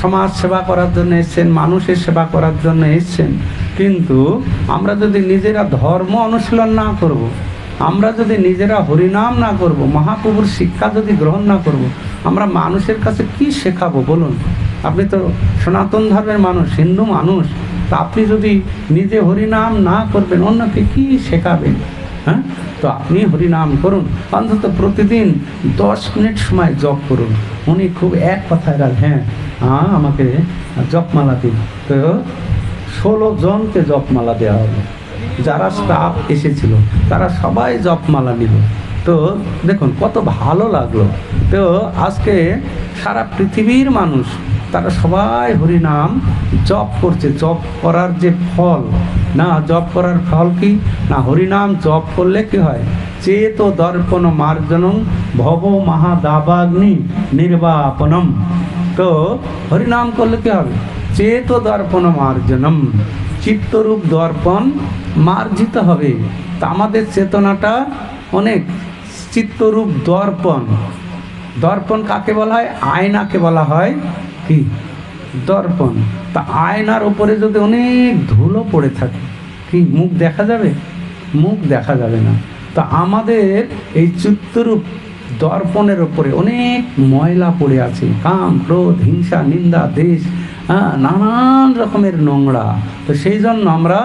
সমাজ সেবা করার জন্য এসছেন, মানুষের সেবা করার জন্য এসছেন, কিন্তু আমরা যদি নিজেরা ধর্ম অনুশীলন না করব, আমরা যদি নিজেরা হরিনাম না করব, মহাপ্রভুর শিক্ষা যদি গ্রহণ না করব, আমরা মানুষের কাছে কি শেখাবো বলুন? আপনি তো সনাতন ধর্মের মানুষ, হিন্দু মানুষ, তা আপনি যদি নিজে হরিনাম না করবেন অন্যকে কি শেখাবেন? হ্যাঁ, তো আপনি হরিনাম করুন, অন্তত প্রতিদিন 10 মিনিট সময় জপ করুন। উনি খুব এক কথায় হ্যাঁ, আমাকে জপমালা দিন। তো 16 জনকে জপমালা দেওয়া হলো, যারা স্টাফ এসেছিল তারা সবাই জপমালা নিল। তো দেখুন কত ভালো লাগলো। তো আজকে সারা পৃথিবীর মানুষ তারা সবাই হরিনাম জপ করছে। জপ করার যে ফল, না জপ করার ফল কি না, হরিনাম জপ করলে কি হয়, চেত দর্পণ মার্জনম ভব মহাদাবাগ্নি নির্বাপনম। তো হরিনাম করলে কি হবে, চেত দর্পণ মার্জনম, চিত্তরূপ দর্পণ মার্জিত হবে। তা আমাদের চেতনাটা অনেক চিত্তরূপ দর্পণ, দর্পণ কাকে বলা হয়? আয়নাকে বলা হয় কি? দর্পণ। তা আয়নার উপরে যদি অনেক ধুলো পড়ে থাকে, কি মুখ দেখা যাবে? মুখ দেখা যাবে না। তা আমাদের এই চিত্তরূপ দর্পণের ওপরে অনেক ময়লা পড়ে আছে, কাম, ক্রোধ, হিংসা, নিন্দা, দেশ, নানান রকমের নোংরা। তো সেই জন্য আমরা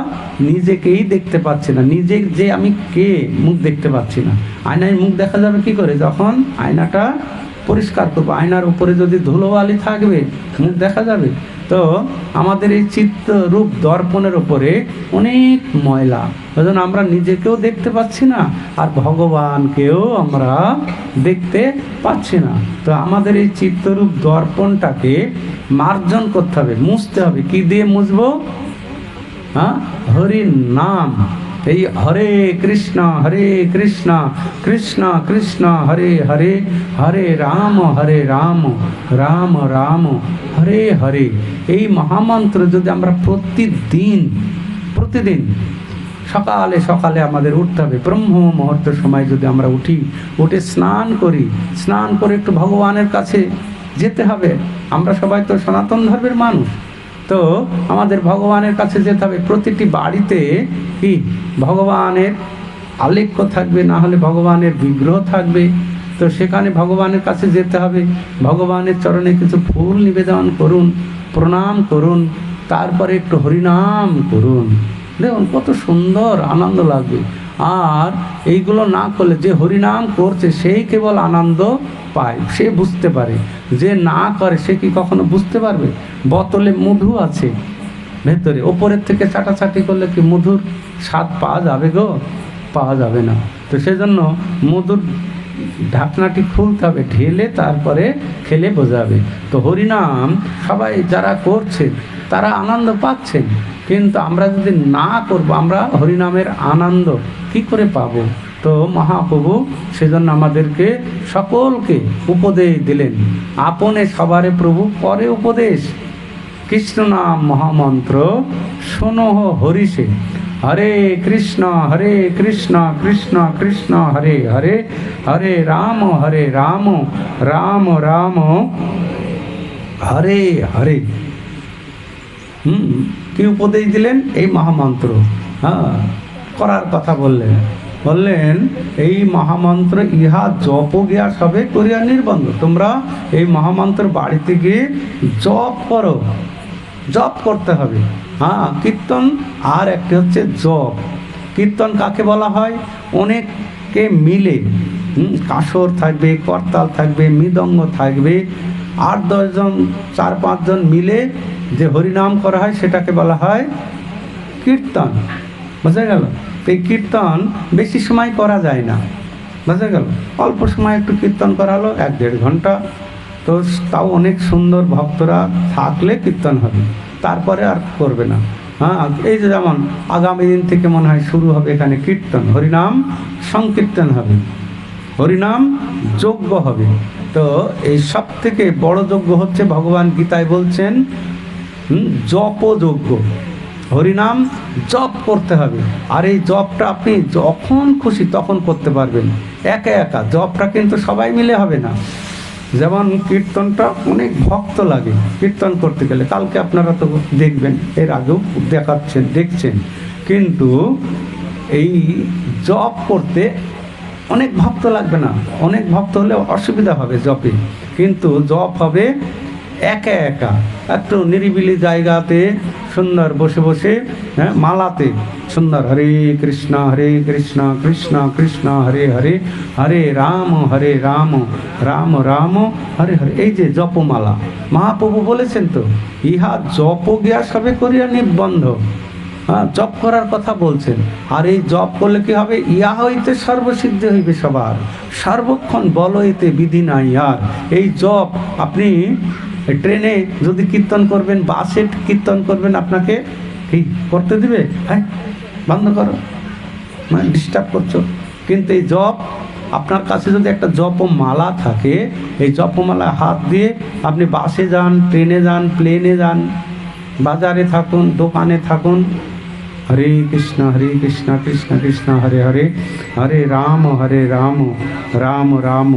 নিজেকেই দেখতে পাচ্ছি না, নিজে যে আমি কে মুখ দেখতে পাচ্ছি না। আয়নায় মুখ দেখা যাবে কি করে? যখন আয়নাটা পরিষ্কার করবো। আয়নার উপরে যদি ধুলোবালি থাকবে মুখ দেখা যাবে? তো আমাদের এই চিত্তরূপ দর্পণের উপরে অনেক ময়লা, ওই জন্য আমরা নিজেকেও দেখতে পাচ্ছি না, আর ভগবানকেও আমরা দেখতে পাচ্ছি না। তো আমাদের এই চিত্তরূপ দর্পণটাকে মার্জন করতে হবে, মুছতে হবে। কি দিয়ে মুছবো? হরি নাম। এই হরে কৃষ্ণ কৃষ্ণ কৃষ্ণ হরে হরে, হরে রাম রাম রাম হরে হরে, এই মহামন্ত্র যদি আমরা প্রতিদিন সকালে সকালে আমাদের উঠতে হবে। ব্রহ্ম মুহূর্তের সময় যদি আমরা উঠে স্নান করে একটু ভগবানের কাছে যেতে হবে। আমরা সবাই তো সনাতন ধর্মের মানুষ, তো আমাদের ভগবানের কাছে যেতে হবে। প্রতিটি বাড়িতে কি ভগবানের আলেখ্য থাকবে, না হলে ভগবানের বিগ্রহ থাকবে। তো সেখানে ভগবানের কাছে যেতে হবে, ভগবানের চরণে কিছু ফুল নিবেদন করুন, প্রণাম করুন, তারপরে একটু হরিনাম করুন। দেখুন কত সুন্দর আনন্দ লাগবে। আর এইগুলো না করলে, যে হরিনাম করছে সেই কেবল আনন্দ পায়, সে বুঝতে পারে। যে না করে সে কি কখনো বুঝতে পারবে? বোতলে মধু আছে ভেতরে, ওপরের থেকে চাটাচাটি করলে কি মধুর স্বাদ পাওয়া যাবে গো? পাওয়া যাবে না। তো সেজন্য মধুর ঢাকনাটি খুলতে হবে, ঢেলে তারপরে খেলে বোঝাবে। তো হরিনাম সবাই যারা করছে তারা আনন্দ পাচ্ছেন, কিন্তু আমরা যদি না করব, আমরা হরিনামের আনন্দ কি করে পাবো? তো মহাপ্রভু সেজন্য আমাদেরকে সকলকে উপদেশ দিলেন। আপনে সবারে প্রভু পরে উপদেশ, কৃষ্ণ নাম মহামন্ত্র শোনো হরিষে। হরে কৃষ্ণ কৃষ্ণ কৃষ্ণ হরে হরে, হরে রাম রাম রাম হরে হরে। কি উপদেশ দিলেন? এই মহামন্ত্র করার কথা বললেন এই মহামন্ত্র ইহা জপ জ্ঞাস হবে করিয়া নির্বন্ধ। তোমরা এই মহামন্ত্র বাড়িতে গিয়ে জপ করো, জপ করতে হবে। কীর্তন আর একটি হচ্ছে জপ। কীর্তন কাকে বলা হয়? অনেককে মিলে, কাসর থাকবে, করতাল থাকবে, মৃদঙ্গ থাকবে, 8-10 জন 4-5 জন মিলে যে হরিনাম করা হয় সেটাকে বলা হয় কীর্তন। বোঝা গেল? এই কীর্তন বেশি সময় করা যায় না, বোঝা গেল? অল্প সময় একটু কীর্তন করা হলো, 1-1.5 ঘন্টা। তো তাও অনেক সুন্দর ভক্তরা থাকলে কীর্তন হবে, তারপরে আর করবে না। এই যে যেমন আগামী দিন থেকে মনে হয় শুরু হবে এখানে কীর্তন, হরিনাম সংকীর্তন হবে, হরিনাম যজ্ঞ হবে। তো এই সব থেকে বড় যজ্ঞ হচ্ছে, ভগবান গীতায় বলছেন, জপযজ্ঞ। হরিনাম জপ করতে হবে। আর এই জপটা আপনি যখন খুশি তখন করতে পারবেন, একা একা। জপটা কিন্তু সবাই মিলে হবে না। যেমন কীর্তনটা অনেক ভক্ত লাগে কীর্তন করতে গেলে, কালকে আপনারা তো দেখবেন, এর আগেও দেখছেন। কিন্তু এই জপ করতে অনেক ভক্ত লাগবে না, অনেক ভক্ত হলে অসুবিধা হবে জপে। কিন্তু জপ হবে একা একা, একটু নিরিবিলি জায়গাতে সুন্দর বসে বসে, মালাতে সুন্দর হরে কৃষ্ণ কৃষ্ণ কৃষ্ণ হরে হরে, হরে রাম রাম রাম হরে হরে। এই যে জপমালা মহাপ্রভু বলেছেন, তো ইহা জপ জ্ঞাস হবে করিয়া নিবন্ধ। জপ করার কথা বলছেন। আর এই জপ করলে কি হবে? ইহা হইতে সর্বসিদ্ধি হইবে সবার, সর্বক্ষণ বল হইতে বিধি নাই। আর এই জপ আপনি ট্রেনে যদি কীর্তন করবেন, বাসে কীর্তন করবেন, আপনাকে কি করতে দিবে? বন্ধ করো, ডিস্টার্ব করছো। কিন্তু এই জপ আপনার কাছে যদি একটা জপমালা থাকে, এই জপমালা হাত দিয়ে আপনি বাসে যান, ট্রেনে যান, প্লেনে যান, বাজারে থাকুন, দোকানে থাকুন, হরে কৃষ্ণ কৃষ্ণ কৃষ্ণ হরে হরে, হরে রাম রাম রাম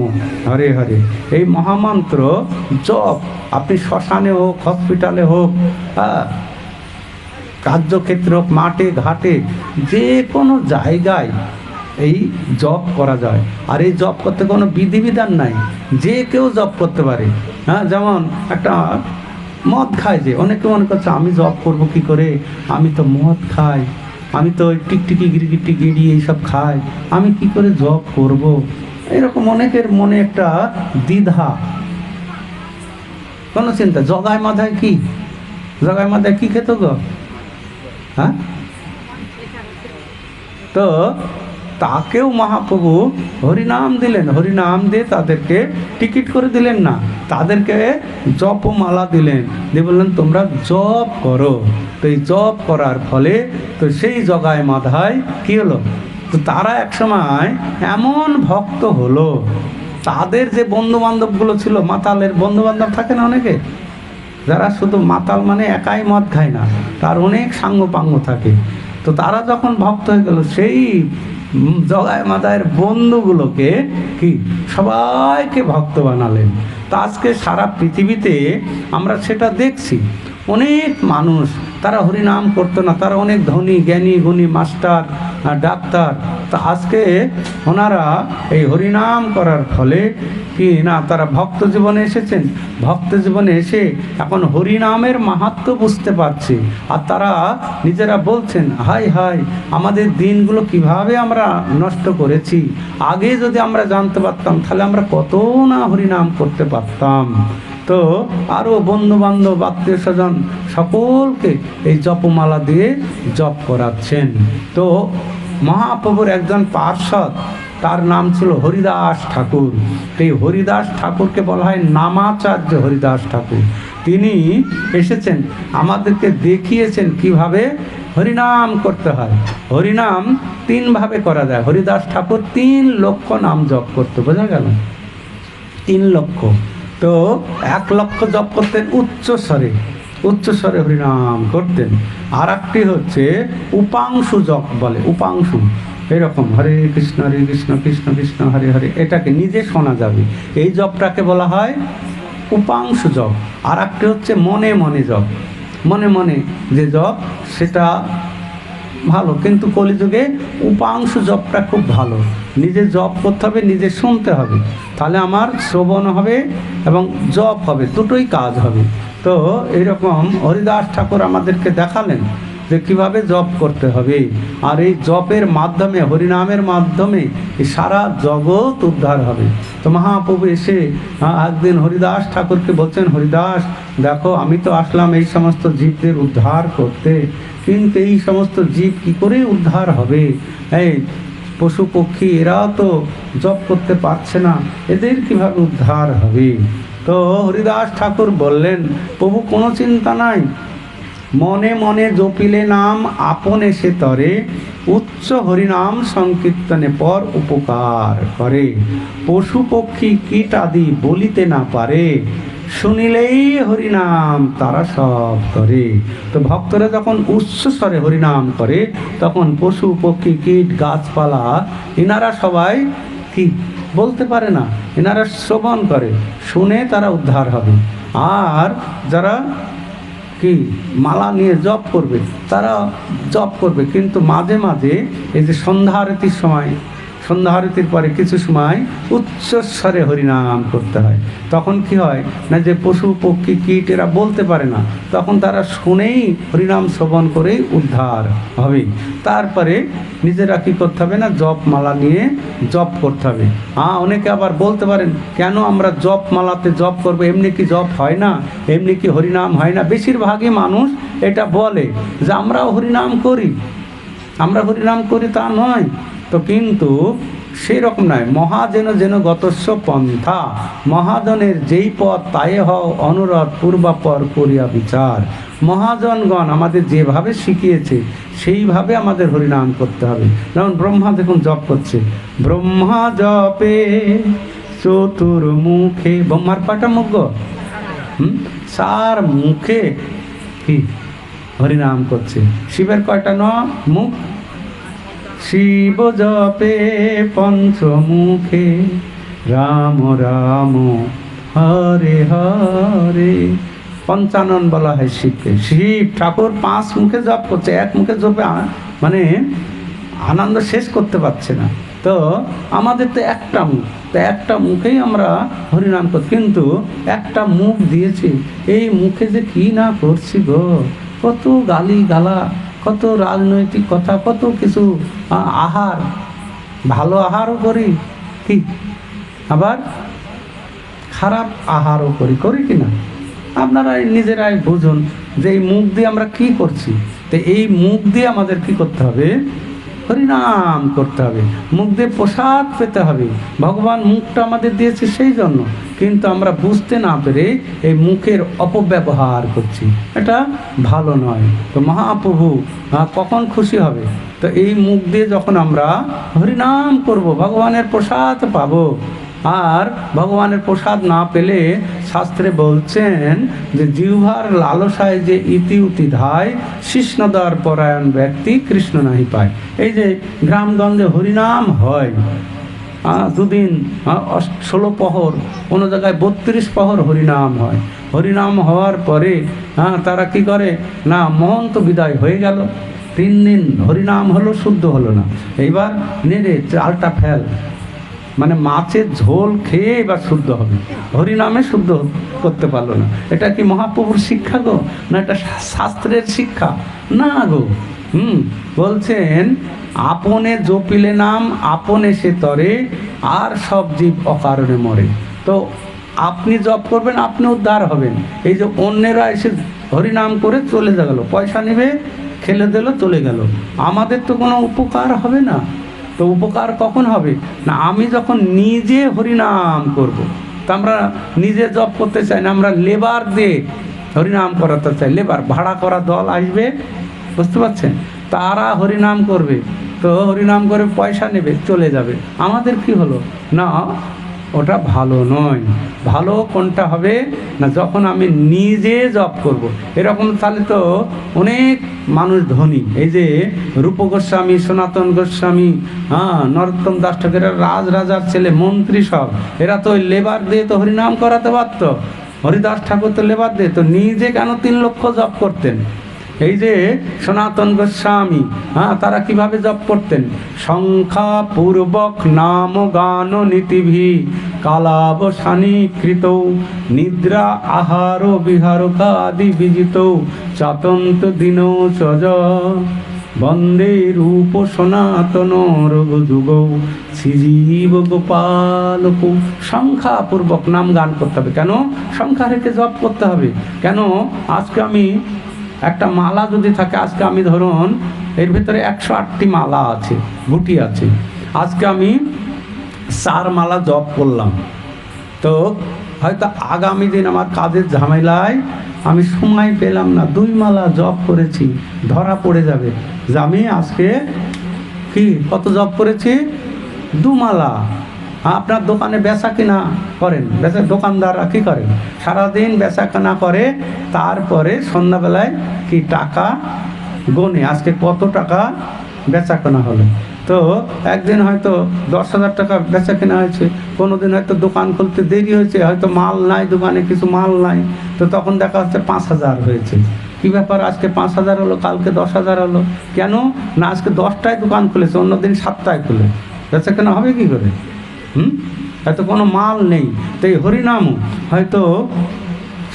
হরে হরে। এই মহামন্ত্র জপ আপনি শ্মশানে হোক, হসপিটালে হোক, কার্যক্ষেত্র হোক, মাঠে ঘাটে, যে কোনো জায়গায় এই জপ করা যায়। আর এই জপ করতে কোনো বিধিবিধান নাই, যে কেউ জপ করতে পারে। হ্যাঁ, যেমন একটা মদ খায়, যে অনেকে মনে করছে আমি জপ করব কি করে, আমি তো মদ খাই, আমি তো টিকটিকি গিরগিটি গিড়ি এইসব খাই, আমি কি করে জপ করব, এরকম অনেকের মনে একটা দ্বিধা, কোনো চিন্তা। জগায় মাথায় কি, জগায় মাথায় কি খেত গো? হ্যাঁ, তো তাকেও মহাপ্রভু হরিনাম দিলেন, হরিনাম দিয়ে তাদেরকে টিকিট করে দিলেন না, তাদেরকে জপমালা দিলেন, দিয়ে বললেন তোমরা জপ করো। তো এই জপ করার ফলে তো সেই জগায় মাধায় কি হলো, তো তারা একসময় এমন ভক্ত হলো, তাদের যে বন্ধু বান্ধবগুলো ছিল, মাতালের বন্ধু বান্ধব থাকে না অনেকে, যারা শুধু মাতাল মানে একাই মদ খায় না, তার অনেক সাঙ্গ পাঙ্গ থাকে। তো তারা যখন ভক্ত হয়ে গেল, সেই জগায় মাদায়ের বন্ধুগুলোকে কি সবাইকে ভক্ত বানালেন। তা আজকে সারা পৃথিবীতে আমরা সেটা দেখছি, অনেক মানুষ তারা হরিনাম করতো না, তারা অনেক ধনী জ্ঞানী গুণী মাস্টার ডাক্তার, তা আজকে ওনারা এই হরিনাম করার ফলে কি না, তারা ভক্ত জীবনে এসেছেন, ভক্ত জীবনে এসে এখন হরিনামের মাহাত্ম্য বুঝতে পারছে। আর তারা নিজেরা বলছেন, হাই হাই আমাদের দিনগুলো কিভাবে আমরা নষ্ট করেছি, আগে যদি আমরা জানতে পারতাম তাহলে আমরা কত না হরিনাম করতে পারতাম। তো আরও বন্ধু বান্ধব আত্মীয় স্বজন সকলকে এই জপমালা দিয়ে জপ করাচ্ছেন। তো মহাপ্রভুর একজন পার্ষদ, তার নাম ছিল হরিদাস ঠাকুর। এই হরিদাস ঠাকুরকে বলা হয় নামাচার্য হরিদাস ঠাকুর। তিনি এসেছেন, আমাদেরকে দেখিয়েছেন কিভাবে হরিনাম করতে হয়। হরিনাম তিনভাবে করা যায়। হরিদাস ঠাকুর 3 লক্ষ নাম জপ করতে, বোঝা গেল 3 লক্ষ। তো 1 লক্ষ জপ করতেন উচ্চস্বরে হরিনাম করতেন। আর একটি হচ্ছে উপাংশু জপ বলে, উপাংশু এরকম হরে কৃষ্ণ কৃষ্ণ কৃষ্ণ হরে হরে, এটাকে নিজে শোনা যাবে, এই জপটাকে বলা হয় উপাংশু জপ। আর একটি হচ্ছে মনে মনে জপ, মনে মনে যে জপ সেটা ভালো, কিন্তু কলিযুগে উপাংশু জপটা খুব ভালো। নিজে জপ করতে হবে, নিজে শুনতে হবে, তাহলে আমার শ্রবণ হবে এবং জপ হবে, দুটোই কাজ হবে। তো এইরকম হরিদাস ঠাকুর আমাদেরকে দেখালেন যে কীভাবে জপ করতে হবে। আর এই জপের মাধ্যমে, হরিনামের মাধ্যমে এই সারা জগৎ উদ্ধার হবে। তো মহাপ্রভু এসে একদিন হরিদাস ঠাকুরকে বলছেন, হরিদাস দেখো, আমি তো আসলাম এই সমস্ত জীবদের উদ্ধার করতে, কিন্তু এই সমস্ত জীব কি করে উদ্ধার হবে? এই পশু পক্ষী এরা তো জপ করতে পারছে না, এদের কিভাবে উদ্ধার হবে? তো হরিদাস ঠাকুর বললেন, প্রভু কোনো চিন্তা নাই, মনে মনে জপিলে নাম আপন এসে তরে, উচ্চ হরিনাম সংকীর্তনে পর উপকার করে। পশু পক্ষী কীট আদি বলিতে না পারে, শুনিলেই হরিনাম তারা সব করে। তো ভক্তরা যখন উচ্চস্বরে হরিনাম করে, তখন পশু পক্ষী কীট গাছপালা এনারা সবাই কি বলতে পারে না, এনারা শ্রবণ করে, শুনে তারা উদ্ধার হবে। আর যারা কি মালা নিয়ে জপ করবে, তারা জপ করবে, কিন্তু মাঝে মাঝে এই যে সন্ধ্যা আরতির সময়, সন্ধ্যা আরতির পরে কিছু সময় উচ্চস্বরে হরিনাম করতে হয়। তখন কি হয় না, যে পশু পক্ষী কীট এরা বলতে পারে না, তখন তারা শুনেই হরিনাম শ্রবণ করেই উদ্ধার হবে। তারপরে নিজেরা কী করতে হবে না, জপ মালা নিয়ে জপ করতে হবে। অনেকে আবার বলতে পারেন, কেন আমরা জপ মালাতে জপ করবো, এমনি কি জপ হয় না, এমনি কি হরিনাম হয় না? বেশিরভাগই মানুষ এটা বলে যে আমরাও হরিনাম করি, আমরা হরিনাম করি, তা নয় তো। কিন্তু সেই রকম নয়। মহাজন যেন গতস্ব পন্থা, মহাজনের যেই পথ তাই হও অনুরোধ, পূর্বাপর করিয়া বিচার। মহাজনগণ আমাদের যেভাবে শিখিয়েছে সেইভাবে আমাদের হরিনাম করতে হবে। যেমন ব্রহ্মা দেখুন জপ করছে, ব্রহ্মা জপে চতুর্মুখে, ব্রহ্মার কয়টা মুখ গো? 4 মুখে কি হরিনাম করছে। শিবের কয়টা মুখ? শিব জপে পঞ্চমুখে, রাম রাম হরে হরে। পঞ্চানন বলা হয় শিবকে। শিব ঠাকুর 5 মুখে জপ করছে, এক মুখে জপে মানে আনন্দ শেষ করতে পারছে না। তো আমাদের তো একটা মুখ, তো একটা মুখেই আমরা হরিনাম করছি, কিন্তু একটা মুখ দিয়েছি, এই মুখে যে কি না করছি গো, কত গালি গালা, কত রাজনৈতিক কথা, কত কিছু আহার, ভালো আহারও করি কি, আবার খারাপ আহারও করি কি না? আপনারা নিজেরাই বুঝুন যে এই মুখ দিয়ে আমরা কি করছি। তো এই মুখ দিয়ে আমাদের কি করতে হবে? হরিনাম করতে হবে। মুখ দিয়ে প্রসাদ পেতে হবে। ভগবান মুখটা আমাদের দিয়েছে সেই জন্য, কিন্তু আমরা বুঝতে না পেরে এই মুখের অপব্যবহার করছি, এটা ভালো নয়। তো মহাপ্রভু কখন খুশি হবে? তো এই মুখ দিয়ে যখন আমরা হরিনাম করব, ভগবানের প্রসাদ পাবো। আর ভগবানের প্রসাদ না পেলে শাস্ত্রে বলছেন যে জিহ্বার লালসায় যে ইতি উতি ধায়, কৃষ্ণদ্বার পরায়ণ ব্যক্তি কৃষ্ণ নাহি পায়। এই যে গ্রামগঞ্জে হরিনাম হয়, 2 দিন 16 প্রহর, কোনো জায়গায় 32 প্রহর হরিনাম হয়। হরিনাম হওয়ার পরে তারা কি করে না, মহন্ত বিদায় হয়ে গেল, 3 দিন হরিনাম হলো, শুদ্ধ হলো না। এইবার নেড়ে চালটা ফেল, মানে মাছের ঝোল খেয়ে এবার শুদ্ধ হবে, হরিনামে শুদ্ধ করতে পারলো না। এটা কি মহাপ্রভুর শিক্ষা গো, না এটা শাস্ত্রের শিক্ষা? না গো। বলছেন আপনে জপিলে নাম আপনে সে তরে, আর সব জীব অকারণে মরে। তো আপনি জপ করবেন, আপনি উদ্ধার হবেন। এই যে অন্যেরা এসে হরিনাম করে চলে গেল, পয়সা নেবে, খেলে দিল, চলে গেল, আমাদের তো কোনো উপকার হবে না। তো উপকার কখন হবে না, আমি যখন নিজে হরিনাম করব। তা আমরা নিজে জপ করতে চাই না, আমরা লেবার দিয়ে হরিনাম করাতে চাই। লেবার ভাড়া করা দল আসবে, বুঝতে পারছেন, তারা হরিনাম করবে, তো হরিনাম করে পয়সা নেবে, চলে যাবে। আমাদের কি হলো না, ওটা ভালো নয়। ভালো কোনটা হবে না, যখন আমি নিজে জপ করব। এরকম তাহলে তো অনেক মানুষ ধনী, এই যে রূপ গোস্বামী, সনাতন গোস্বামী, নরোত্তম দাস ঠাকুর, রাজার ছেলে, মন্ত্রী সব, এরা তো ওই লেবার দিয়ে তো হরিনাম করাতে পারত। হরিদাস ঠাকুর তো লেবার দিয়ে, তো নিজে কেন 3 লক্ষ জপ করতেন? এই যে সনাতন গোস্বামী, তারা কিভাবে জপ করতেন? সংখ্যা পূর্বক নাম গান নীতিভি, কালাবসানী কৃত, নিদ্রা আহার বিহার কাদি বিজিত, চাতন্ত দিন চজ, বন্দে রূপ সনাতন রঘুযুগ, শ্রীজীব গোপালক। সংখ্যাপূর্বক নাম গান করতে হবে। কেন সংখ্যা রেখে জপ করতে হবে? কেন আজকে আমি একটা মালা যদি থাকে, আজকে আমি ধরুন এর ভিতরে 108টি মালা আছে, গুটি আছে, আজকে আমি 4 মালা জপ করলাম, তো হয়তো আগামী দিন আমার কাজের ঝামেলায় আমি সময় পেলাম না, 2 মালা জপ করেছি, ধরা পড়ে যাবে যে আমি আজকে কি কত জপ করেছি, 2 মালা। আপনার দোকানে বেচা কিনা করেন, দোকানদাররা কী করেন, সারাদিন বেচা কেনা করে, তারপরে সন্ধ্যাবেলায় কি টাকা গোনে, আজকে কত টাকা বেচা কেনা হলো। তো একদিন হয়তো 10,000 টাকা বেচা কেনা হয়েছে, কোনো দিন হয়তো দোকান খুলতে দেরি হয়েছে, হয়তো মাল নাই দোকানে, কিছু মাল নাই, তো তখন দেখা হচ্ছে 5,000 হয়েছে। কী ব্যাপার, আজকে 5,000 হলো, কালকে 10,000 হলো, কেন না আজকে 10টায় দোকান খুলেছে, অন্যদিন 7টায় খুলে, বেচা কেনা হবে কী করে? হয়তো কোনো মাল নেই। তো এই হরিনাম হয়তো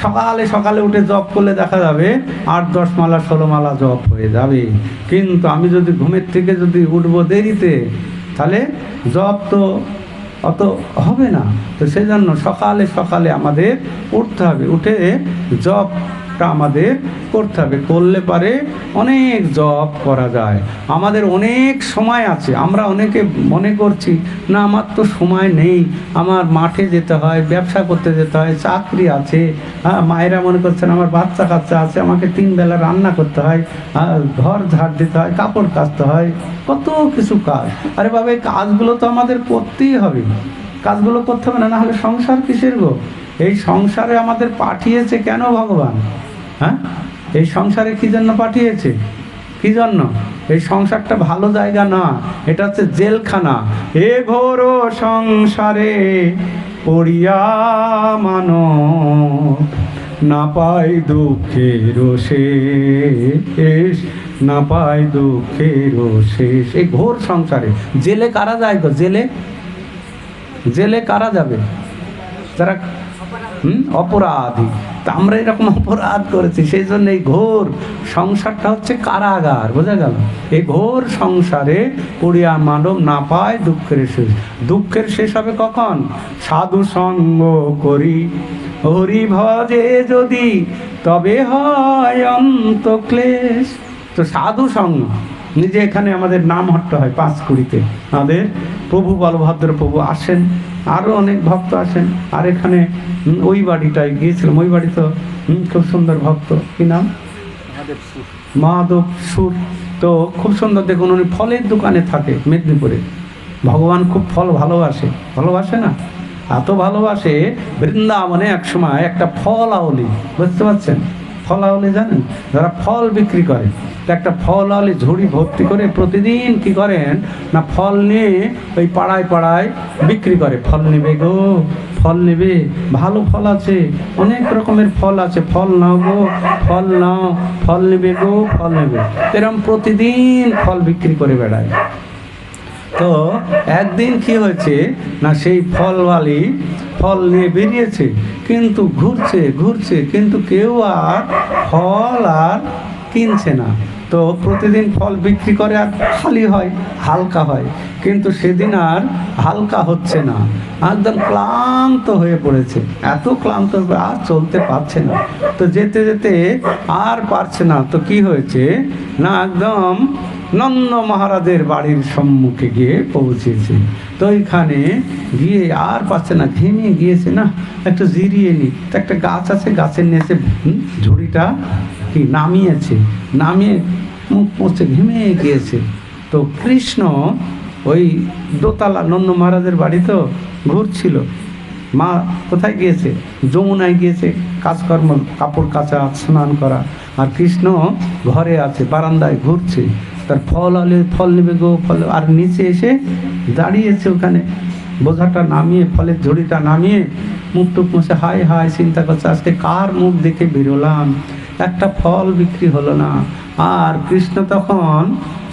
সকালে সকালে উঠে জপ করলে দেখা যাবে 8-10 মালা 16 মালা জপ হয়ে যাবে, কিন্তু আমি যদি ঘুমের থেকে যদি উঠবো দেরিতে, তাহলে জপ তো অত হবে না। তো সেই জন্য সকালে সকালে আমাদের উঠতে হবে, উঠে জপটা আমাদের করতে হবে, করলে পারে অনেক জপ করা যায়। আমাদের অনেক সময় আছে, আমরা অনেকে মনে করছি না আমার তো সময় নেই, আমার মাঠে যেতে হয়, ব্যবসা করতে যেতে হয়, চাকরি আছে, মায়েরা মনে করছেন আমার বাচ্চা কাচ্চা আছে, আমাকে 3 বেলা রান্না করতে হয়, ঘর ঝাড় দিতে হয়, কাপড় কাচতে হয়, কত কিছু কাজ। আরে বাবা, এই কাজগুলো তো আমাদের করতেই হবে, কাজগুলো করতে হবে, না হলে সংসার কিসের গো? এই সংসারে আমাদের পাঠিয়েছে কেন ভগবান? এই সংসারে কি জন্য পাঠিয়েছে? কি জন্য? এই সংসারটা ভালো জায়গা না, এটা হচ্ছে জেলখানা। এ ঘোর সংসারে পড়িয়া মানব না পাই দুঃখের শেষ, না পাই দুঃখের শেষ। এই ঘোর সংসারে জেলে কারা যায় গো? জেলে, জেলে কারা যাবে? যারা অপরাধী। তা আমরা এরকম অপরাধ করেছি, সেই জন্য এই ঘোর সংসারটা হচ্ছে কারাগার। বোঝা গেল? এই ঘোর সংসারে পড়িয়া মানব না পায় দুঃখের শেষ। দুঃখের শেষ হবে কখন? সাধু সঙ্গ করি হরি ভজে যদি, তবে হয় অন্ত ক্লেশ। তো সাধু সঙ্গ, নিজে এখানে আমাদের নাম হট্ট হয় পাঁচকুড়িতে, আমাদের প্রভু বলভদ্র প্রভু আসেন, আরও অনেক ভক্ত আসেন। আর এখানে ওই বাড়িটায় গিয়েছিলাম, ওই বাড়ি তো খুব সুন্দর ভক্ত, কি নাম? মাধব সুর। তো খুব সুন্দর, দেখুন উনি ফলের দোকানে থাকে মেদিনীপুরে। ভগবান খুব ফল ভালোবাসে, ভালোবাসে না? এত ভালোবাসে, বৃন্দাবনে এক সময় একটা ফল আউলি, বুঝতে পারছেন? ফল আউলি জানেন? যারা ফল বিক্রি করে, একটা ফল আউলি ঝুড়ি ভর্তি করে প্রতিদিন কি করেন না, ফল নিয়ে ওই পাড়ায় পাড়ায় বিক্রি করে। ফল নেবে গো, ফল নেবে, ভালো ফল আছে, অনেক রকমের ফল আছে, ফল নাও গো, ফল নাও, ফল নেবে গো, ফল নেবে, এরকম প্রতিদিন ফল বিক্রি করে বেড়ায়। তো একদিন কি হয়েছে না, সেই ফলওয়ালি ফল নিয়ে বেরিয়েছে, কিন্তু ঘুরছে ঘুরছে, কিন্তু কেউ আর ফল আর কিনছে না। তো প্রতিদিন ফল বিক্রি করে আর খালি হয়, হালকা হয়, কিন্তু সেদিন আর হালকা হচ্ছে না, একদম ক্লান্ত হয়ে পড়েছে, এত ক্লান্ত আর চলতে পারছে না। তো যেতে যেতে আর পারছে না, তো কি হয়েছে না, একদম নন্দ মহারাজের বাড়ির সম্মুখে গিয়ে পৌঁছেছে। তো ওইখানে গিয়ে আর পাচ্ছে না, ঘেমে গিয়েছে, না একটু জিরিয়ে নি। তো একটা গাছ আছে, গাছের নিচে ঝুড়িটা কি নামিয়েছে, নামিয়ে মুখ মুছে ঘেমে গিয়েছে। তো কৃষ্ণ ওই দোতলা, নন্দ মহারাজের বাড়ি তো ঘুরছিল। মা কোথায় গিয়েছে? যমুনায় গিয়েছে কাজকর্ম, কাপড় কাচা, স্নান করা। আর কৃষ্ণ ঘরে আছে, বারান্দায় ঘুরছে। তার ফল আলে ফল নেবে গো, ফল। আর নিচে এসে দাঁড়িয়েছে ওখানে, বোঝাটা নামিয়ে, ফলের ঝুড়িটা নামিয়ে মুখ টুক মুছে হায় হায় চিন্তা করছে, আজকে কার মুখ দেখে বেরোলাম, একটা ফল বিক্রি হলো না। আর কৃষ্ণ তখন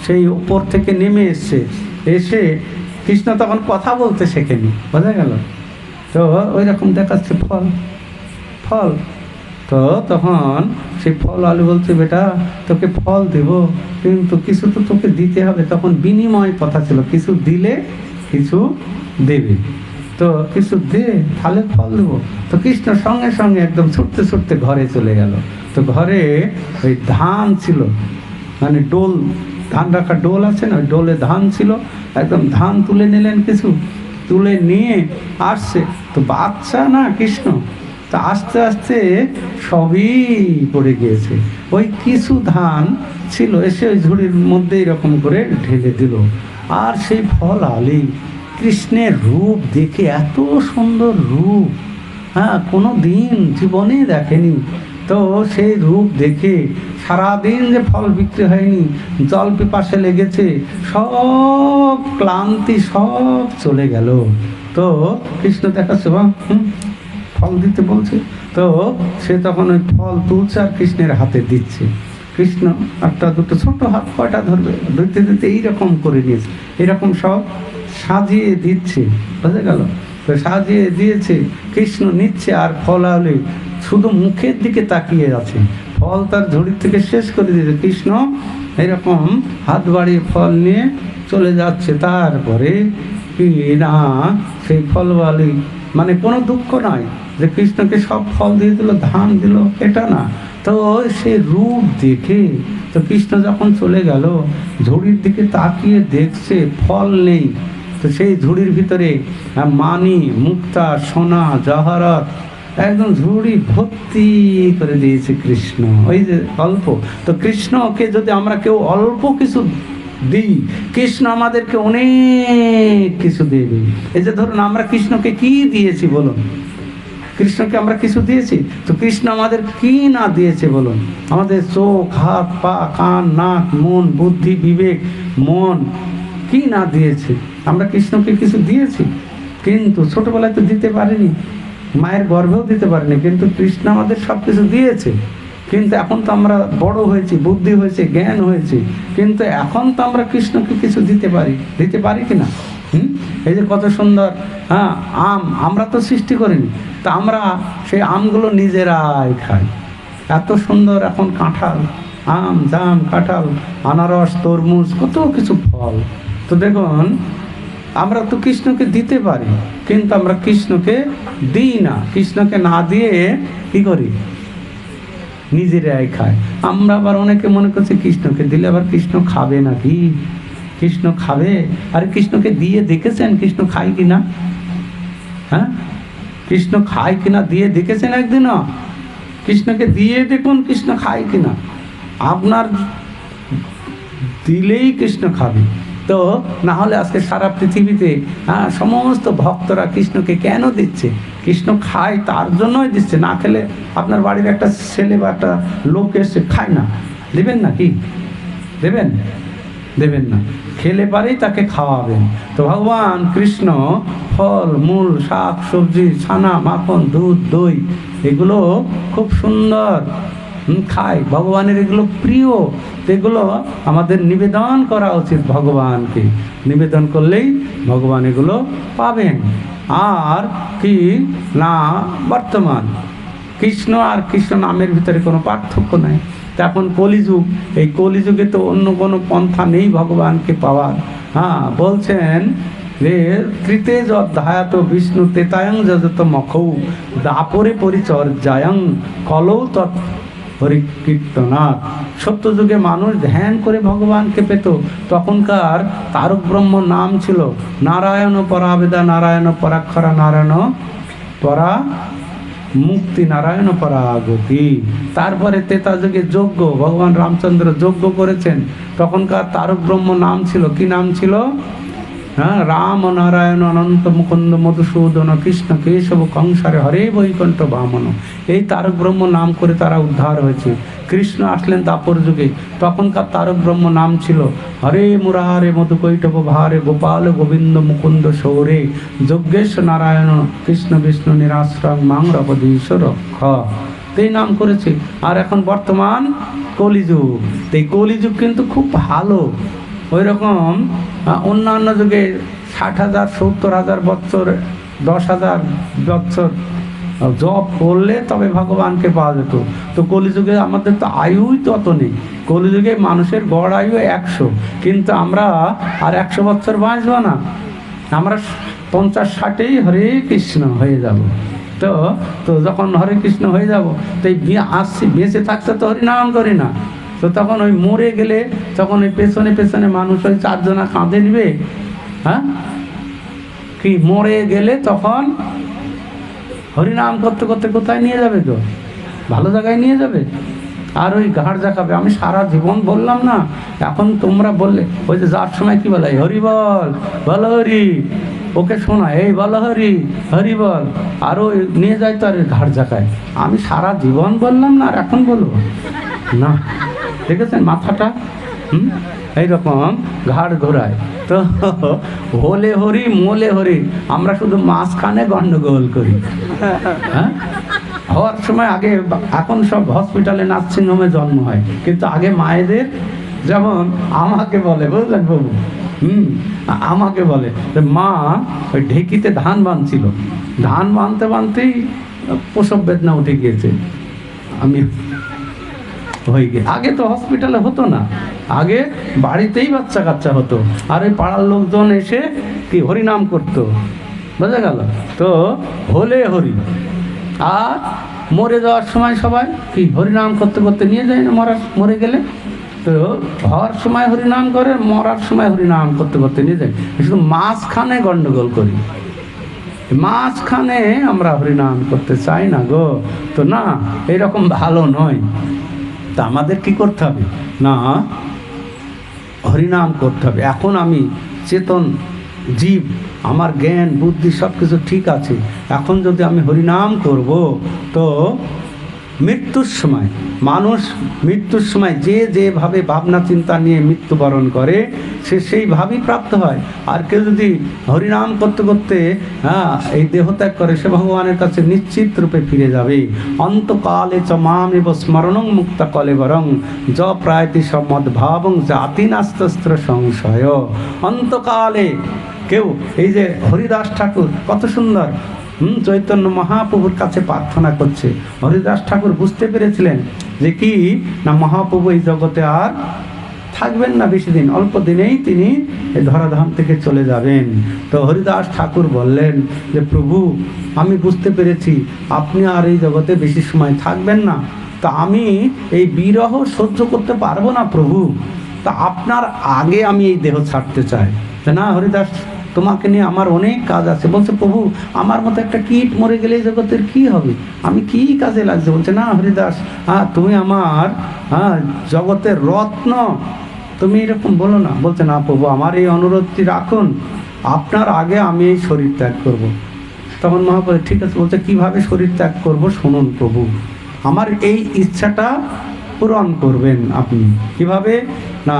সেই উপর থেকে নেমে এসছে, এসে কৃষ্ণ তখন কথা বলতে শেখেনি, বোঝা গেল? তো ওই রকম দেখাচ্ছে ফল ফল। তো তখন সেই ফল আলু বলছে, বেটা তোকে ফল দেব, কিন্তু কিছু তো তোকে দিতে হবে। তখন বিনিময় কথা ছিল, কিছু দিলে কিছু দেবে, তো কিছু দে, তাহলে ফল দেবো। তো কৃষ্ণ সঙ্গে সঙ্গে একদম ছুটতে ছুটতে ঘরে চলে গেল। তো ঘরে ওই ধান ছিল, মানে ডোল, ধান রাখা ডোল আছে না, ওই ডোলে ধান ছিল, একদম ধান তুলে নিলেন, কিছু তুলে নিয়ে আসছে। তো বাচ্চা না কৃষ্ণ, তা আস্তে আস্তে সবই পড়ে গিয়েছে। ওই কিছু ধান ছিল, এসে ওই ঝুড়ির মধ্যে এরকম করে ঢেলে দিল। আর সেই ফল আলি কৃষ্ণের রূপ দেখে, এত সুন্দর রূপ, হ্যাঁ কোনো দিন জীবনে দেখেনি। তো সেই রূপ দেখে সারাদিন যে ফল বিক্রি হয়নি, জল পিপাসে লেগেছে, সব ক্লান্তি সব চলে গেল। তো কৃষ্ণ দেখাচ্ছে, বা ফল দিতে বলছে। তো সে তখন ওই ফল তুলছে আর কৃষ্ণের হাতে দিচ্ছে। কৃষ্ণ একটা দুটো ছোট হাত, কয়টা ধরবে, ধরতে দিতে এইরকম করে নিয়েছে, এরকম সব সাজিয়ে দিচ্ছে, বুঝে গেল? তো সাজিয়ে দিয়েছে, কৃষ্ণ নিচ্ছে আর ফল আলে শুধু মুখের দিকে তাকিয়ে আছে। ফল তার ঝুড়ি থেকে শেষ করে দিয়েছে, কৃষ্ণ এরকম হাত বাড়িয়ে ফল নিয়ে চলে যাচ্ছে। তারপরে কি না, সেই ফলওয়ালি মানে কোনো দুঃখ নয় যে কৃষ্ণকে সব ফল দিয়ে দিল, ধান দিল, এটা না। তো সে রূপ দেখে, তো কৃষ্ণ যখন চলে গেল, ঝুড়ির দিকে তাকিয়ে দেখছে ফল নেই। তো সেই ঝুড়ির ভিতরে মানি, মুক্তা, সোনা, জহরত একদম ঝুড়ি ভর্তি করে দিয়েছে কৃষ্ণ। ওই যে অল্প, তো কৃষ্ণকে যদি আমরা কেউ অল্প কিছু দিই, কৃষ্ণ আমাদেরকে অনেক কিছু দেবে। এই যে ধরুন আমরা কৃষ্ণকে কি দিয়েছি বলুন, কৃষ্ণকে আমরা কিছু দিয়েছি? তো কৃষ্ণ আমাদের কি না দিয়েছে বলুন? আমাদের চোখ, হাত, পা, কান, নাক, মন, বুদ্ধি, বিবেক, মন কি না দিয়েছে? আমরা কৃষ্ণকে কিছু দিয়েছি, কিন্তু ছোটবেলায় তো দিতে পারিনি, মায়ের গর্ভেও দিতে পারিনি, কিন্তু কৃষ্ণ আমাদের সব কিছু দিয়েছে। কিন্তু এখন তো আমরা বড় হয়েছি, বুদ্ধি হয়েছে, জ্ঞান হয়েছে, কিন্তু এখন তো আমরা কৃষ্ণকে কিছু দিতে পারি কিনা? এই যে কত সুন্দর আম আমরা তো সৃষ্টি করিনি, তা আমরা সেই আমগুলো নিজেরাই খাই। এত সুন্দর এখন কাঁঠাল, আম, জাম, কাঁঠাল, আনারস, তরমুজ, কত কিছু ফল। তো দেখুন, আমরা তো কৃষ্ণকে দিতে পারি, কিন্তু আমরা কৃষ্ণকে দিই না। কৃষ্ণকে না দিয়ে কি করি? নিজেরাই খায়। আমরা আবার অনেকে মনে করছি কৃষ্ণকে দিলে আবার কৃষ্ণ খাবে নাকি? কৃষ্ণ খাবে? আরে কৃষ্ণকে দিয়ে দেখেছেন কৃষ্ণ খায় কিনা? হ্যাঁ, কৃষ্ণ খায় কিনা দিয়ে দেখেছেন একদিনও? কৃষ্ণকে দিয়ে দেখুন কৃষ্ণ খায় কিনা। আপনার দিলেই কৃষ্ণ খাবে। তো না হলে আজকে সারা পৃথিবীতে সমস্ত ভক্তরা কৃষ্ণকে কেন দিচ্ছে? কৃষ্ণ খায় তার জন্যই দিচ্ছে। না খেলে আপনার বাড়ির একটা ছেলে বা একটা লোক এসে খায় না, দেবেন না কি? দেবেন না, খেলে পারেই তাকে খাওয়াবেন। তো ভগবান কৃষ্ণ ফল মূল, শাক সবজি, ছানা, মাখন, দুধ, দই এগুলো খুব সুন্দর খায়। ভগবানের এগুলো প্রিয়, এগুলো আমাদের নিবেদন করা উচিত ভগবানকে। নিবেদন করলেই ভগবান এগুলো পাবেন। আর কি না, বর্তমান কৃষ্ণ আর কৃষ্ণ নামের ভিতরে কোনো পার্থক্য নাই। তা এখন কলিযুগ, এই কলিযুগে তো অন্য কোনো পন্থা নেই ভগবানকে পাওয়ার। বলছেন যে তৃতীয় অধ্যায়ত বিষ্ণু তেতায়ং যজত মখৌ দাপরে পরিচর্যায়ং কলৌ তৎ হরিকীর্তনাথ। সত্যযুগে মানুষ ধ্যান করে ভগবানকে পেত। তখনকার তারক ব্রহ্ম নাম ছিল নারায়ণ পরাবেদা, নারায়ণ পরাক্ষরা, নারায়ণ পরা মুক্তি, নারায়ণ পরাগতি। তারপরে তেতা যুগে যজ্ঞ, ভগবান রামচন্দ্র যজ্ঞ করেছেন। তখনকার তারক ব্রহ্ম নাম ছিল, কি নাম ছিল? রাম, নারায়ণ, অনন্ত, মুকুন্দ, মধুসূদন, কৃষ্ণ, কেশব, কংসারে, হরে বৈকুণ্ঠ বামন। এই তারক ব্রহ্ম নাম করে তারা উদ্ধার হয়েছে। কৃষ্ণ আসলেন দাপর যুগে। তখনকার তারক ব্রহ্ম নাম ছিল হরে মুরারে, মধুকৈটব ভারে, গোপাল, গোবিন্দ, মুকুন্দ সৌরে, যজ্ঞেশ, নারায়ণ, কৃষ্ণ, বিষ্ণু, নিরাশ্রম, মাং রপদীশ্বর খ। এই নাম করেছে। আর এখন বর্তমান কলিযুগ। এই কলিযুগ কিন্তু খুব ভালো। ওই রকম অন্যান্য যুগে 60,000, 70,000 বছর, 10,000 বছর জপ করলে তবে ভগবানকে পাওয়া যেত। তো কলিযুগে আমাদের তো আয়ুই তত নেই। কলিযুগে মানুষের গড় আয়ু 100, কিন্তু আমরা আর 100 বছর বাঁচবো না। আমরা 50-60-এই হরে কৃষ্ণ হয়ে যাব। তো যখন হরে কৃষ্ণ হয়ে যাব, তো এই আসছি বেঁচে থাকতে তো হরিনাম করি না। তো তখন ওই মরে গেলে তখন ওই পেছনে পেছনে মানুষ ওই 4 জনা কাঁধে নিবে। কি মরে গেলে তখন হরিনাম করতে করতে কোথায় নিয়ে যাবে? তো ভালো জায়গায় নিয়ে যাবে। আর ওই ঘাড় জাকাবে। আমি সারা জীবন বললাম না, এখন তোমরা বললে ওই যে যার সময় কি বলে, হরি বল, বল হরি, ওকে শোনা, এই বল হরি, হরি বল, আর ওই নিয়ে যায় তো আর ঘাড় জাকায়। আমি সারা জীবন বললাম না, আর এখন বলবো না? দেখেছেন মাথাটা? এইরকম ঘাড় ঘোরায়। তো হলে হরি, মোলে হরি, আমরা শুধু মাঝখানে গন্ডগোল করি। হওয়ার সময় আগে, এখন সব হসপিটালে, নার্সিংহোমে জন্ম হয়, কিন্তু আগে মায়েদের যেমন আমাকে বলে, বুঝলেন বাবু, আমাকে বলে মা ওই ঢেকিতে ধান বাঁধছিল, ধান বাঁধতে বাঁধতেই প্রসব বেদনা উঠে গিয়েছে। আমি হয়ে গিয়ে, আগে তো হসপিটালে হতো না, আগে বাড়িতেই বাচ্চা কাচ্চা হতো। আর ওই পাড়ার লোকজন এসে কি হরিনাম করতো, বোঝা গেল? তো হলে হরি। আর মরে যাওয়ার সময় সবাই কি হরিনাম করতে করতে নিয়ে যায় না, মরে গেলে? তো হওয়ার সময় হরিনাম করে, মরার সময় হরিনাম করতে করতে নিয়ে যায়। শুধু মাঝখানে গন্ডগোল করি, মাঝখানে আমরা হরিনাম করতে চাই না গো। তো না, এরকম ভালো নয়। তা আমাদের কি করতে হবে? না, হরিনাম করতে হবে। এখন আমি চেতন জীব, আমার জ্ঞান বুদ্ধি সব কিছু ঠিক আছে। এখন যদি আমি হরিনাম করব তো মৃত্যুর সময় মানুষ মৃত্যুর সময় যে যেভাবে ভাবনা চিন্তা নিয়ে মৃত্যুবরণ করে সে সেইভাবেই প্রাপ্ত হয়। আর কেউ যদি হরিনাম করতে করতে এই দেহত্যাগ করে সে ভগবানের কাছে নিশ্চিত রূপে ফিরে যাবে। অন্তকালে চ মামেব স্মরণং মুক্ত কলেবরং য প্রায়তি সমদ্ভাবং জাতি নাস্তস্ত্র সংশয়। অন্তকালে কেউ এই যে হরিদাস ঠাকুর কত সুন্দর চৈতন্য মহাপ্রভুর কাছে প্রার্থনা করছে। হরিদাস ঠাকুর বুঝতে পেরেছিলেন যে কি না মহাপ্রভু এই জগতে আর থাকবেন না বেশি দিন, অল্প দিনেই তিনি এই ধরাধাম থেকে চলে যাবেন। তো হরিদাস ঠাকুর বললেন যে প্রভু আমি বুঝতে পেরেছি আপনি আর এই জগতে বেশি সময় থাকবেন না, তা আমি এই বিরহ সহ্য করতে পারবো না প্রভু, তা আপনার আগে আমি এই দেহ ছাড়তে চাই। না হরিদাস তোমাকে নিয়ে আমার অনেক কাজ আছে। বলছে প্রভু আমার মতো একটা কীট মরে গেলে এই জগতের কি হবে, আমি কি কাজে লাগছে? বলছে না হরিদাস তুমি আমার জগতের রত্ন, তুমি এরকম বলো না। বলছে না প্রভু আমার এই অনুরোধটি রাখুন, আপনার আগে আমি এই শরীর ত্যাগ করব। তখন মহাপ্রভু ঠিক আছে। বলছে কিভাবে শরীর ত্যাগ করব শুনুন প্রভু, আমার এই ইচ্ছাটা পূরণ করবেন আপনি। কিভাবে না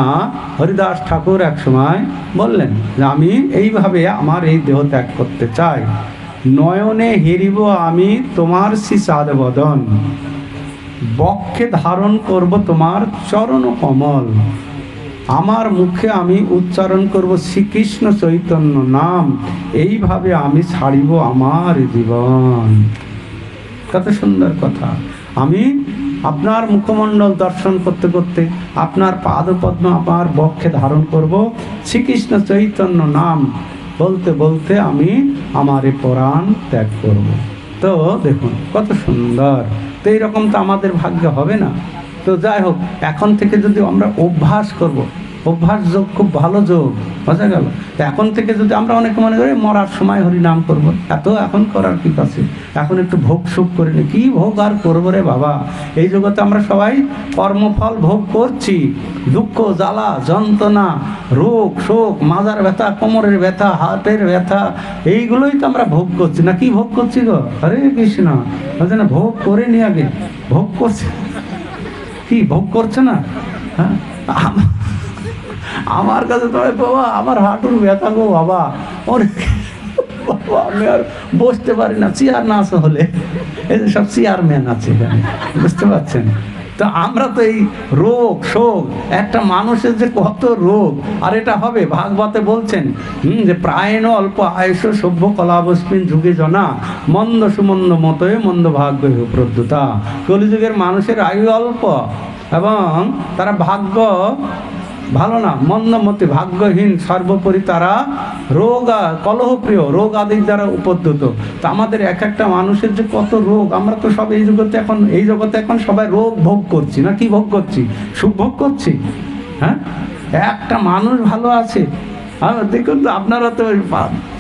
হরিদাস ঠাকুর এক সময় বললেন যে আমি এইভাবে আমার এই দেহ ত্যাগ করতে চাই। নয়নে হেরিব আমি তোমার শ্রীচাঁদ বদন, বক্ষে ধারণ করব তোমার চরণ কমল, আমার মুখে আমি উচ্চারণ করব শ্রীকৃষ্ণ চৈতন্য নাম, এইভাবে আমি ছাড়িব আমার জীবন। কত সুন্দর কথা। আমি আপনার মুখমণ্ডল দর্শন করতে করতে আপনার পাদপদ্ম আমার বক্ষে ধারণ করব, শ্রীকৃষ্ণ চৈতন্য নাম বলতে বলতে আমি আমার এই প্রাণ ত্যাগ করব। তো দেখুন কত সুন্দর। তো এইরকম তো আমাদের ভাগ্যে হবে না। তো যাই হোক, এখন থেকে যদি আমরা অভ্যাস করব, অভ্যাস যোগ খুব ভালো যোগ, বোঝা গেল। তো এখন থেকে যদি আমরা অনেকে মনে করি মরার সময় হরিনাম করব, এত এখন করার কি আছে? এখন একটু ভোগ সুখ করে নি, কি ভোগ আর করবো রে বাবা? এই জগতে আমরা সবাই কর্মফল ভোগ করছি। দুঃখ জ্বালা যন্ত্রণা রোগ শোক মাজার ব্যথা কোমরের ব্যথা হাতের ব্যথা এইগুলোই তো আমরা ভোগ করছি না। কি ভোগ করছি গো? হরে কৃষ্ণ। বলছে না ভোগ করে নি, আগে ভোগ করছে। কি ভোগ করছে না? হ্যাঁ আমার কাছে তো বাবা আমার হাঁটুর ব্যথা গো বাবা, আমি আর বসতে পারি না, চেয়ার না হলে এই যে সব চেয়ারম্যান আছে এখানে, বুঝতে পারছেন? তো আমরা তো এই রোগ শোক, একটা মানুষের যে কত রোগ, আর এটা হবে ভাগবতে বলছেন যে প্রায়ণ অল্প আয়ুষ সভ্য কলাবস্মিন যুগে জনা মন্দ সুমন্দ মতয়ে মন্দ ভাগ্য প্রদ্যুতা। কলিযুগের মানুষের আয়ু অল্প এবং তারা ভাগ্য ভালো না, মন্দমতি ভাগ্যহীন, সর্বোপরি তারা রোগ কলহপ্রিয়, রোগ আদির দ্বারা উপদ্রুত। তা আমাদের এক একটা মানুষের যে কত রোগ, আমরা তো সব এই জগতে এখন সবাই রোগ ভোগ করছি না। কি ভোগ করছি? সুখ ভোগ করছি। হ্যাঁ, একটা মানুষ ভালো আছে দেখুন তো, আপনারা তো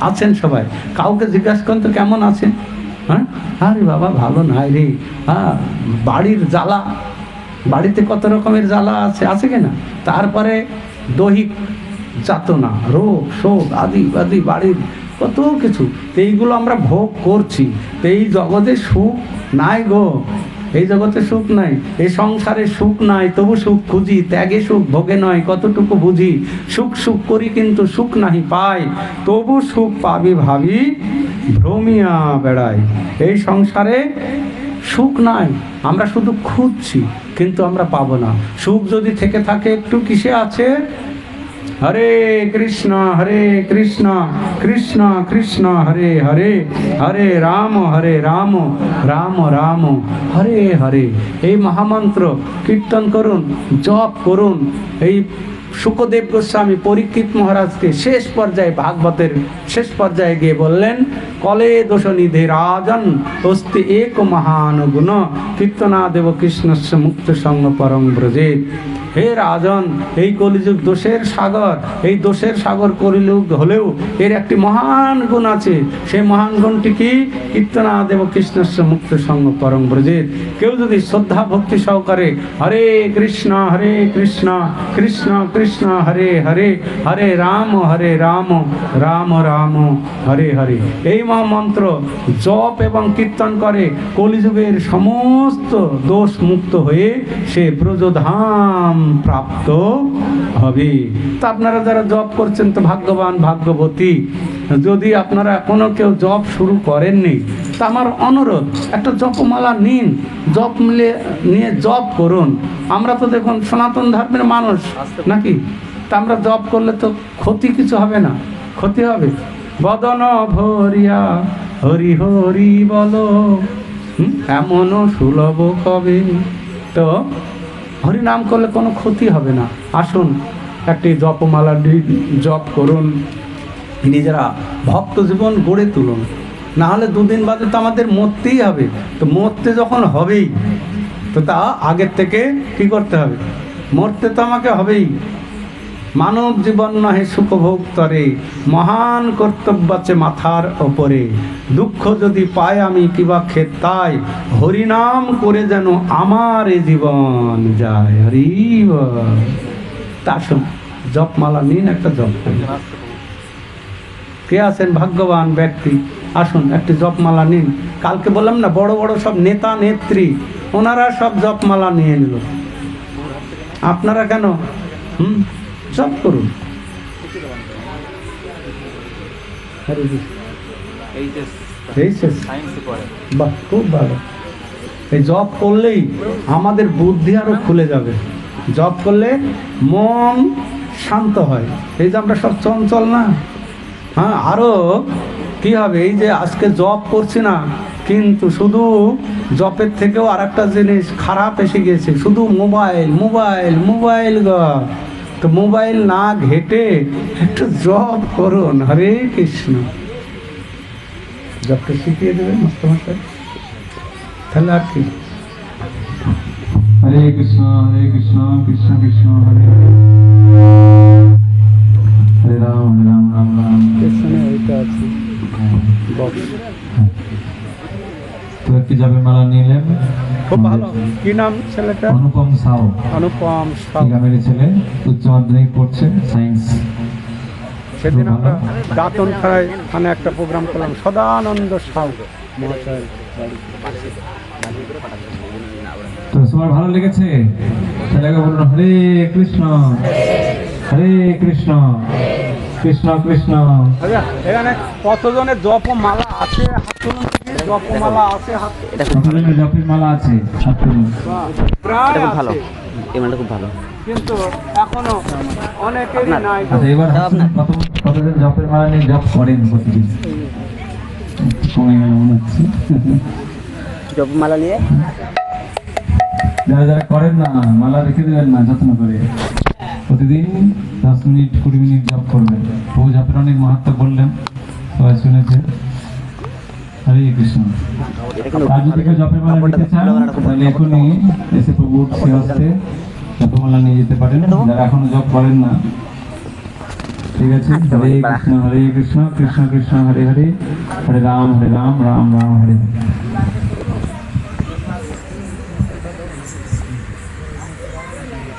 আছেন সবাই, কাউকে জিজ্ঞাসা করেন তো কেমন আছেন? হ্যাঁ, আরে বাবা ভালো নাই রে। বাড়ির জ্বালা, বাড়িতে কত রকমের জ্বালা আছে কিনা? তারপরে দৈহিক যাতনা রোগ শোক আদি আদি বাড়ির কত কিছু, এইগুলো আমরা ভোগ করছি। তো এই জগতে সুখ নাই গো, এই জগতে সুখ নাই, এই সংসারে সুখ নাই, তবু সুখ খুঁজি, ত্যাগে সুখ ভোগে নয় কতটুকু বুঝি, সুখ সুখ করি কিন্তু সুখ নাহি পাই, তবু সুখ পাবি ভাবি ভ্রমিয়া বেড়াই। এই সংসারে সুখ নাই, আমরা শুধু খুঁজছি কিন্তু আমরা পাবো না। সুখ যদি থেকে থাকে একটু কিসে আছে? হরে কৃষ্ণ কৃষ্ণ কৃষ্ণ হরে হরে, হরে রাম রাম রাম হরে হরে। এই মহামন্ত্র কীর্তন করুন, জপ করুন। এই শুকদেব গোস্বামী পরীক্ষিত মহারাজকে শেষ পর্যায়ে ভাগবতের শেষ পর্যায়ে গিয়ে বললেন কলে দোষ নিধে রাজন অস্তি এক মহান গুণ কীর্তনা দেব কৃষ্ণস্য মুক্ত সঙ্গ পরম ব্রজে। হে রাজন, এই কলিযুগ দোষের সাগর, এই দোষের সাগর কলিযুগ হলেও এর একটি মহান গুণ আছে। সেই মহান গুণটি কি? কীর্তনা দেব কৃষ্ণস্য মুক্ত সঙ্গ পরম ব্রজের। কেউ যদি শ্রদ্ধা ভক্তি সহকারে হরে কৃষ্ণ কৃষ্ণ কৃষ্ণ হরে হরে, হরে রাম রাম রাম হরে হরে, এই মহামন্ত্র জপ এবং কীর্তন করে, কলিযুগের সমস্ত দোষ মুক্ত হয়ে সে ব্রজধাম প্রাপ্ত হবে। তা আপনারা যারা জপ করছেন তো ভাগ্যবান ভাগ্যবতী। যদি আপনারা এখনো কেউ জপ শুরু করেননি, তা আমার অনুরোধ, একটা জপমালা নিন, জপ নিয়ে জপ করুন। আমরা তো দেখুন সনাতন ধর্মের মানুষ নাকি, তা আমরা জপ করলে তো ক্ষতি কিছু হবে না? ক্ষতি হবে? বদন ভরিয়া হরি হরি বলো, এমনও সুলভ কবে। তো হরি নাম করলে কোনো ক্ষতি হবে না। আসুন একটি জপমালা জপ করুন, নিজেরা ভক্ত জীবন গড়ে তুলুন। না হলে দুদিন বাদে তো আমাদের মরতেই হবে। তো মরতে যখন হবেই, তো তা আগের থেকে কি করতে হবে? মরতে তো আমাকে হবেই। মানব জীবন নহে সুখভোগ তরে, মহান কর্তব্য আছে মাথার ওপরে। দুঃখ যদি পাই আমি কিবা খেতাই, হরিনাম করে যেন আমার এ জীবন যায়। হরি বল। তা আসুন জপমালা নিন, একটা জপ করুন। কে আছেন ভাগ্যবান ব্যক্তি? আসুন একটি জপমালা নিন। কালকে বললাম না, বড় বড় সব নেতা নেত্রী ওনারা সব জপমালা নিয়ে নিল, আপনারা কেন? জপ করুন। বাহ, খুব ভালো। এই জপ করলেই আমাদের বুদ্ধি আরো খুলে যাবে। জপ করলে মন শান্ত হয়। এই যে আমরা সব চঞ্চল না, হ্যাঁ, আরো কি হবে? এই যে আজকে জপ করছি না, কিন্তু শুধু জপের থেকেও আর একটা জিনিস খারাপ এসে গেছে, শুধু মোবাইল মোবাইল মোবাইল গা। তো মোবাইল না ঘেটে একটু জপ করুন। হরে কৃষ্ণ, জপটা শিখিয়ে দেবেন মাস্টারমশাই, তাহলে আর কি। হরে কৃষ্ণ কৃষ্ণ কৃষ্ণ হরে হরে রাম রাম রাম রাম। পেছনে ওইটা আছে বক্স। তো একটি জপের মালা নিলেন। খুব ভালো। কি নাম ছেলেটা? অনুপম সাউ। অনুপম সাউ। গ্রামের ছেলে, উচ্চ মাধ্যমিক পড়ছে, সায়েন্স। সেদিন আমরা দাঁতন খাড়ায় মানে একটা প্রোগ্রাম করলাম, সদানন্দ সাউ মহাশয়ের বাড়ি। তো সবার ভালো লেগেছে? তাহলে বলুন হরে কৃষ্ণ কৃষ্ণ কৃষ্ণ। আচ্ছা, এখানে কতজনের জপমালা আছে? হাত তুলুন। জপমালা আছে হাত? কতজনের জপের মালা আছে? হাত তুলুন। প্রায় ভালো, আছে, এই মালটা খুব ভালো। কিন্তু এখনো অনেকেরই নাই। আচ্ছা, এবার কতজন জপের মালা নিয়ে জপ করেন প্রতিদিন? কমে গেল মনে হচ্ছে। জপমালা নিয়ে যারা যারা করেন না, মালা রেখে দেবেন না, যত্ন করে প্রতিদিন 10 মিনিট 20 মিনিট জপ করবেন। প্রভু জপের অনেক মাহাত্ম্য বললেন, সবাই শুনেছে। হরে কৃষ্ণ। আর যদি কেউ জপের মালা নিতে চান, তাহলে এখনই এসে প্রভুর শ্রীহস্তে জপমালা নিয়ে যেতে পারেন, যারা এখনো জপ করেন না। ঠিক আছে? হরে কৃষ্ণ কৃষ্ণ কৃষ্ণ হরে হরে, হরে রাম রাম রাম হরে হরে।